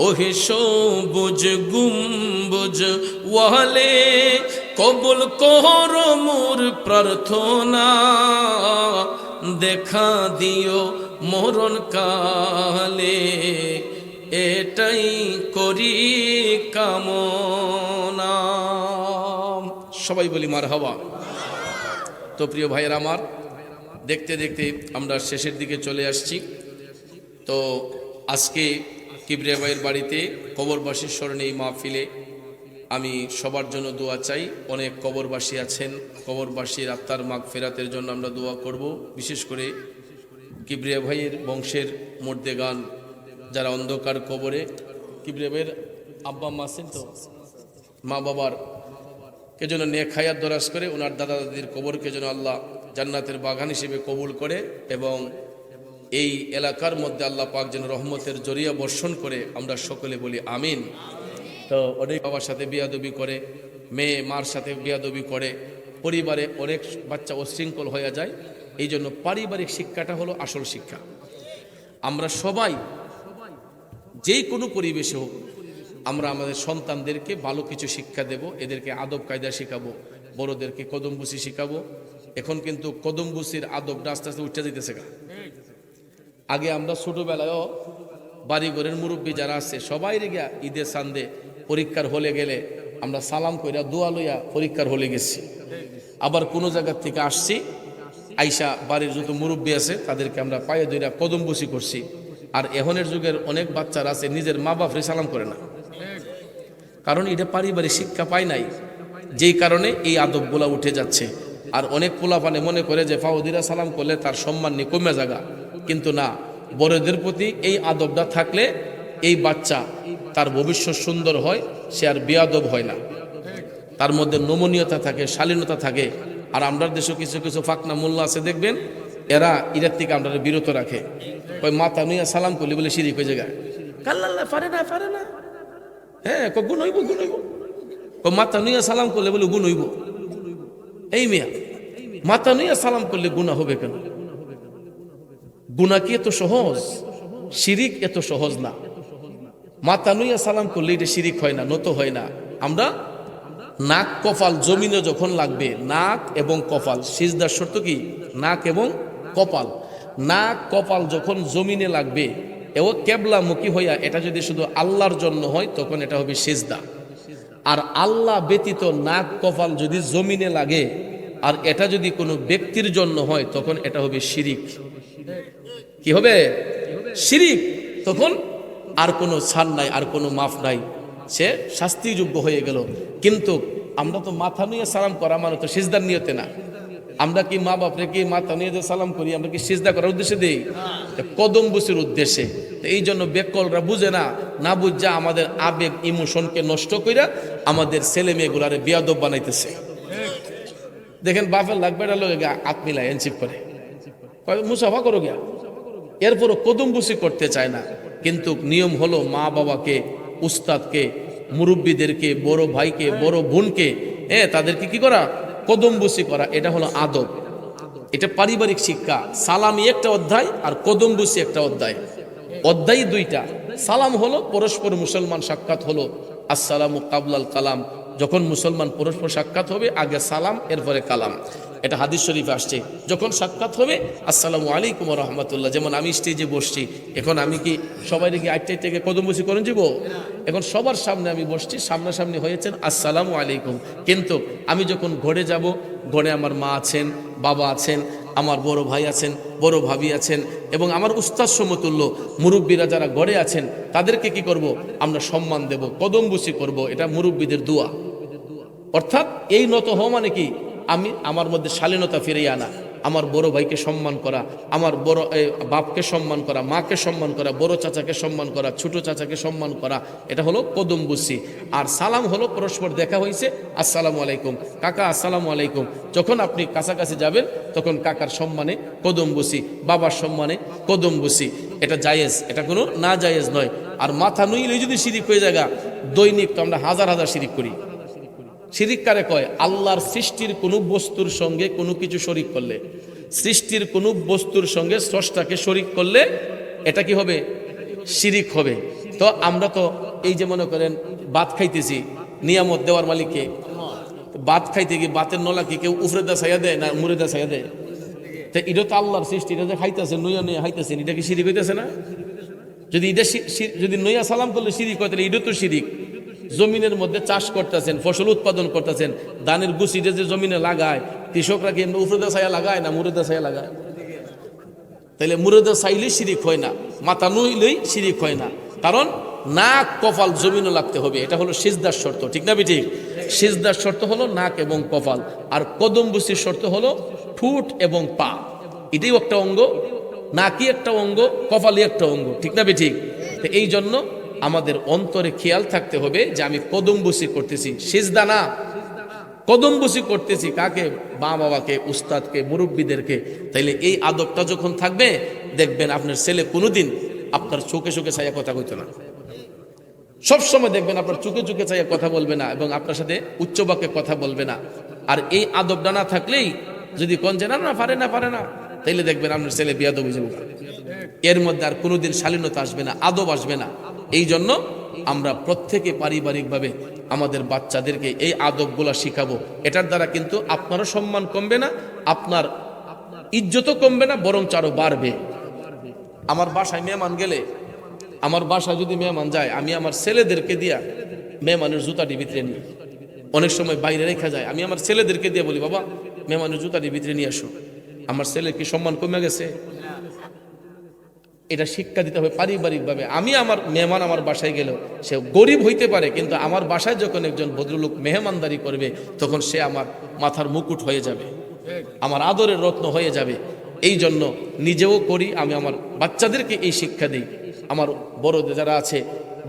ओहे সবুজ গুম্বুজ ওয়ালে কবুল করো মোর প্রার্থনা দেখা দিও মরণ কালে এটাই করি কামনা সবাই বলি মারহাবা। তো প্রিয় ভাইয়েরা আমার, দেখতে দেখতে আমরা শেষের দিকে চলে আসছি। তো আজকে কিবরিয়া ভাইয়ের বাড়িতে কবরবাসীর স্মরণে এই মাহফিলে আমি সবার জন্য দোয়া চাই। অনেক কবরবাসী আছেন, কবরবাসীর আত্মার মাগফিরাতের জন্য আমরা দোয়া করব। বিশেষ করে কিবরিয়া ভাইয়ের বংশের মুর্দেগান যারা অন্ধকার কবরে, কিবরিয়া ভাইয়ের আব্বা আম্মা আছেন, তো মা বাবার কে যেন নেক হায়াত দরাজ করে, ওনার দাদা দাদির কবরকে যেন আল্লাহ জান্নাতের বাগান হিসেবে কবুল করে এবং এই এলাকার মধ্যে আল্লাহ পাক যেন রহমতের জরিয়া বর্ষণ করে, আমরা সকলে বলি আমিন। তো অনেক বাবার সাথে বিয়াদবি করে, মেয়ে মার সাথে বিয়াদবি করে, পরিবারে অনেক বাচ্চা উশৃঙ্খল হয়ে যায়। এই জন্য পারিবারিক শিক্ষাটা হলো আসল শিক্ষা। আমরা সবাই যেই কোনো পরিবেশে হোক আমরা আমাদের সন্তানদেরকে ভালো কিছু শিক্ষা দেব, এদেরকে আদব কায়দা শেখাবো, বড়দেরকে কদমবুসি শিখাবো। এখন কিন্তু কদমবুসির আদবটা আস্তে আস্তে উঠে যেতেছে গা। আগে আমরা ছোটবেলায়ও বাড়িঘরের মুরব্বী যারা আছে সবাই গিয়া ঈদের সান্দে পরীক্ষার হলে গেলে আমরা সালাম কইরা দোয়া লইয়া পরীক্ষার হলে গেছি। আবার কোনো জায়গার থেকে আসছি, আইসা বাড়ির যত মুরব্বী আছে তাদেরকে আমরা পায়ে ধইরা কদমবুসি করছি। আর এখনের যুগের অনেক বাচ্চারা আছে নিজের মা বাপরে সালাম করে না, কারণ এটা পারিবারিক শিক্ষা পায় নাই, যেই কারণে এই আদবগুলা উঠে যাচ্ছে। আর অনেক পোলাপানে মনে করে যে ফাউদিরা সালাম করলে তার সম্মান নিয়ে কমে যাগা, কিন্তু না, বড়দের প্রতি এই আদবটা থাকলে এই বাচ্চা তার ভবিষ্যৎ সুন্দর হয়, সে আর বেয়াদব হয় না, তার মধ্যে নমনীয়তা থাকে, শালীনতা থাকে। আর আমরা দেশে কিছু কিছু ফাকনা মোল্লা আছে দেখবেন, এরা ইরার থেকে আমরা বিরত রাখে, ওই মাথা নুইয়া সালাম করলে বলে শিরিক হয়ে যায়, কাল্লাল্লাহ পারে না পারে না, হ্যাঁ গুণ হইব গুণ হইব, মাথা নুইয়া সালাম করলে বলে গুণ হইব। এই মিয়া, মাথা নুইয়া সালাম করলে গুনাহ হবে কেন? গুনাহ কি এত সহজ? শিরিক এত সহজ না। মাথা নুইয়া সালাম করলে এটা শিরিক হয় না, নত হয় না। আমরা নাক কপাল জমিনে যখন লাগবে, নাক এবং কপাল, সিজদার শর্ত কি? নাক এবং কপাল। নাক কপাল যখন জমিনে লাগবে এবং কেবলামুখী হইয়া, এটা যদি শুধু আল্লাহর জন্য হয় তখন এটা হবে সিজদা। আর আল্লাহ ব্যতীত নাক কপাল যদি জমিনে লাগে আর এটা যদি কোনো ব্যক্তির জন্য হয় তখন এটা হবে শিরিক। কি হবে? শিরিক। তখন আর কোনো ছাড় নাই, আর কোনো মাফ নাই, সে শাস্তিযোগ্য হয়ে গেল। কিন্তু আমরা তো মাথা নিয়ে সালাম করা মানে তো সিজদার নিয়তে না। আমরা কি মা বাপরে কি মাথা নিয়ে যে সালাম করি, আমরা কি সিজদা করার উদ্দেশ্যে দেই? কদমবুসির উদ্দেশ্যে। এই জন্য বেকলরা বুঝে না, না বুঝা আমাদের আবেগ ইমোশনকে নষ্ট কইরা আমাদের ছেলে মেয়েগুলারে বেয়াদব বানাইতেছে। দেখেন বাপের লাগবে আত্মিলা এনসিপ করে মুসাফা করো গিয়া, এরপরও কদমবুসি করতে চায় না। কিন্তু নিয়ম হলো মা বাবাকে, উস্তাদকে, মুরব্বীদেরকে, বড় ভাইকে, বড় বোনকে, তাদেরকে কি করা? কদমবুসি করা। এটা হলো আদব, এটা পারিবারিক শিক্ষা। সালামি একটা অধ্যায় আর কদমবুসি একটা অধ্যায়। অধ্যায় দুইটা। সালাম হলো পরস্পর মুসলমান সাক্ষাৎ হলো, আসসালামু কাবলাল কালাম। যখন মুসলমান পরস্পর সাক্ষাৎ হবে আগে সালাম, এরপরে কালাম। এটা হাদিস শরীফে আসছে। যখন সাক্ষাৎ হবে আসসালামু আলাইকুম ওয়া রাহমাতুল্লাহ। যেমন আমি স্টেজে বসছি, এখন আমি কি সবাই কি আটটাই থেকে কদমবুসি করেন যাব? এখন সবার সামনে আমি বসছি, সামনাসামনি হয়েছেন আসসালামু আলাইকুম। কিন্তু আমি যখন ঘরে যাব, ঘরে আমার মা আছেন, বাবা আছেন, আমার বড় ভাই আছেন, বড় ভাবি আছেন, এবং আমার উস্তাদ সমতুল্য মুরব্বীরা যারা ঘরে আছেন তাদেরকে কি করব? আমরা সম্মান দেব, কদমবুসি করব। এটা মুরব্বীদের দোয়া। অর্থাৎ এই নত হওয়া মানে কি? আমি আমার মধ্যে শালীনতা ফিরিয়ে আনা, আমার বড় ভাইকে সম্মান করা, আমার বড় বাপকে সম্মান করা, মাকে সম্মান করা, বড় চাচাকে সম্মান করা, ছোট চাচাকে সম্মান করা। এটা হলো কদমবুসি। আর সালাম হলো পরস্পর দেখা হয়েছে, আসসালামু আলাইকুম কাকা, আসসালামু আলাইকুম। যখন আপনি কাছাকাছি যাবেন তখন কাকার সম্মানে কদমবুসি, বাবার সম্মানে কদমবুসি। এটা জায়েজ, এটা কোনো না জায়েজ নয়। আর মাথা নুইলে যদি শিরিক হয়ে যায়, দৈনিক তো আমরা হাজার হাজার শিরিক করি। শিরিক কারে কয়? আল্লাহর সৃষ্টির কোনো বস্তুর সঙ্গে কোনো কিছু শরিক করলে, সৃষ্টির কোনো বস্তুর সঙ্গে স্রষ্টাকে শরিক করলে এটা কি হবে? শিরিক হবে। তো আমরা তো এই যে মনে করেন ভাত খাইতেছি, নিয়ামত দেওয়ার মালিককে, ভাত খাইতে গিয়ে ভাতের নলা কি কেউ উফরেদা ছাইয়া দেয় না মুরেদা ছাইয়া দেয়? তো এটা তো আল্লাহর সৃষ্টি, এটা যে খাইতেছে নইয়া নইয়া খাইতেছেন, এটা কি শিরিক হইতেছে না? যদি এটা যদি নইয়া সালাম করলে শিরিক হয়, তাহলে এটা তো শিরিক। জমিনের মধ্যে চাষ করতেছেন, ফসল উৎপাদন করতেছেন, ধানের গুছিটা যে জমিনে লাগায়, কৃষকরা কি উফরেদা ছায়া লাগায় না মুরেদা ছায়া লাগায়? তাইলে মুরেদা চাইলেই শিরিক হয় না, মাথা নুইলেই শিরিক হয় না। কারণ নাক কপাল জমিনও লাগতে হবে। এটা হলো সিজদার শর্ত, ঠিক না ঠিক? সিজদার শর্ত হলো নাক এবং কপাল। আর কদমবুসির শর্ত হলো ঠোঁট এবং পা। এটাই একটা অঙ্গ, নাকি একটা অঙ্গ, কপালই একটা অঙ্গ, ঠিক না ঠিক? তো এই জন্য আমাদের অন্তরে খেয়াল থাকতে হবে যে আমি কদমবুসি করতেছি, সিজদা না। কদমবুসি করতেছি কাকে? মা বাবাকে, উস্তাদকে, মুরব্বীদেরকে। তাইলে এই আদবটা যখন থাকবে, দেখবেন আপনার ছেলে কোনোদিন আপনার চোখে চোখে চাইয়া কথা কইতো না। সবসময় দেখবেন আপনার চোখে চোখে চাইয়া কথা বলবে না, এবং আপনার সাথে উচ্চ বাক্যে কথা বলবে না। আর এই আদবটা না থাকলেই যদি কোন যে না না পারে না পারে না, তাইলে দেখবেন আপনার ছেলে বেয়াদব হয়ে যাবে। এর মধ্যে আর কোনোদিন শালীনতা আসবে না, আদব আসবে না। এই জন্য আমরা প্রত্যেকে পারিবারিকভাবে আমাদের বাচ্চাদেরকে এই আদবগুলো শিখাবো। এটার দ্বারা কিন্তু আপনারও সম্মান কমবে না, আপনার ইজ্জতও কমবে না, বরং আরো বাড়বে। আমার বাসায় মেহমান গেলে, আমার বাসায় যদি মেহমান যায়, আমি আমার ছেলেদেরকে দিয়া মেহমানের জুতাটি ভিতরে নিই। অনেক সময় বাইরে রেখা যায়, আমি আমার ছেলেদেরকে দিয়ে বলি, বাবা মেহমানের জুতাটি ভিতরে নিয়ে আসো। আমার ছেলের কি সম্মান কমে গেছে? এটা শিক্ষা দিতে হবে পারিবারিকভাবে। আমি আমার মেহমান আমার বাসায় গেলেও, সে গরিব হইতে পারে, কিন্তু আমার বাসায় যখন একজন ভদ্রলোক মেহমানদারি করবে, তখন সে আমার মাথার মুকুট হয়ে যাবে, আমার আদরের রত্ন হয়ে যাবে। এই জন্য নিজেও করি, আমি আমার বাচ্চাদেরকে এই শিক্ষা দিই। আমার বড় যারা আছে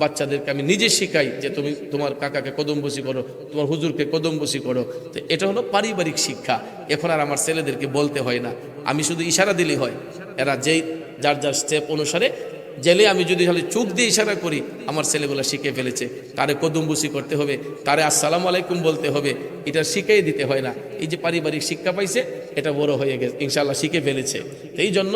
বাচ্চাদেরকে আমি নিজে শিখাই যে তুমি তোমার কাকাকে কদমবুসি করো, তোমার হুজুরকে কদমবুসি করো। তো এটা হলো পারিবারিক শিক্ষা। এখন আর আমার ছেলেদেরকে বলতে হয় না, আমি শুধু ইশারা দিলেই হয়। এরা যেই যার যার স্টেপ অনুসারে জেলে, আমি যদি খালি চোখ দিয়ে ইশারা করি, আমার ছেলেগুলো শিখে ফেলেছে। কারে কদমবুসি করতে হবে, কারে আসসালামু আলাইকুম বলতে হবে, এটা শিখিয়ে দিতে হয় না। এই যে পারিবারিক শিক্ষা পাইছে, এটা বড় হয়ে গেছে, ইনশাআল্লাহ শিখে ফেলেছে। এই জন্য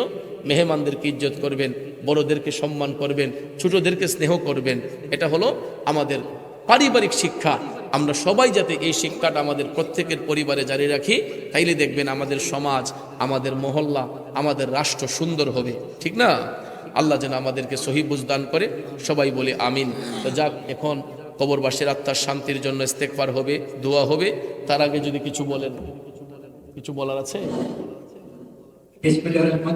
মেহমানদেরকে ইজ্জত করবেন, বড়দেরকে সম্মান করবেন, ছোটদেরকে স্নেহ করবেন। এটা হলো আমাদের পারিবারিক শিক্ষা। আমরা সবাই যাতে এই শিক্ষাটা আমাদের প্রত্যেকের পরিবারে জারি রাখি, তাইলে দেখবেন আমাদের সমাজ, আমাদের মহল্লা, আমাদের রাষ্ট্র সুন্দর হবে। ঠিক না? আল্লাহ যেন আমাদেরকে সহি বুঝ দান করে, সবাই বলে আমিন। তো যাক, এখন কবরবাসীর আত্মার শান্তির জন্য ইস্তেগফার হবে, দোয়া হবে। তার আগে যদি কিছু বলেন, কিছু বলার আছে?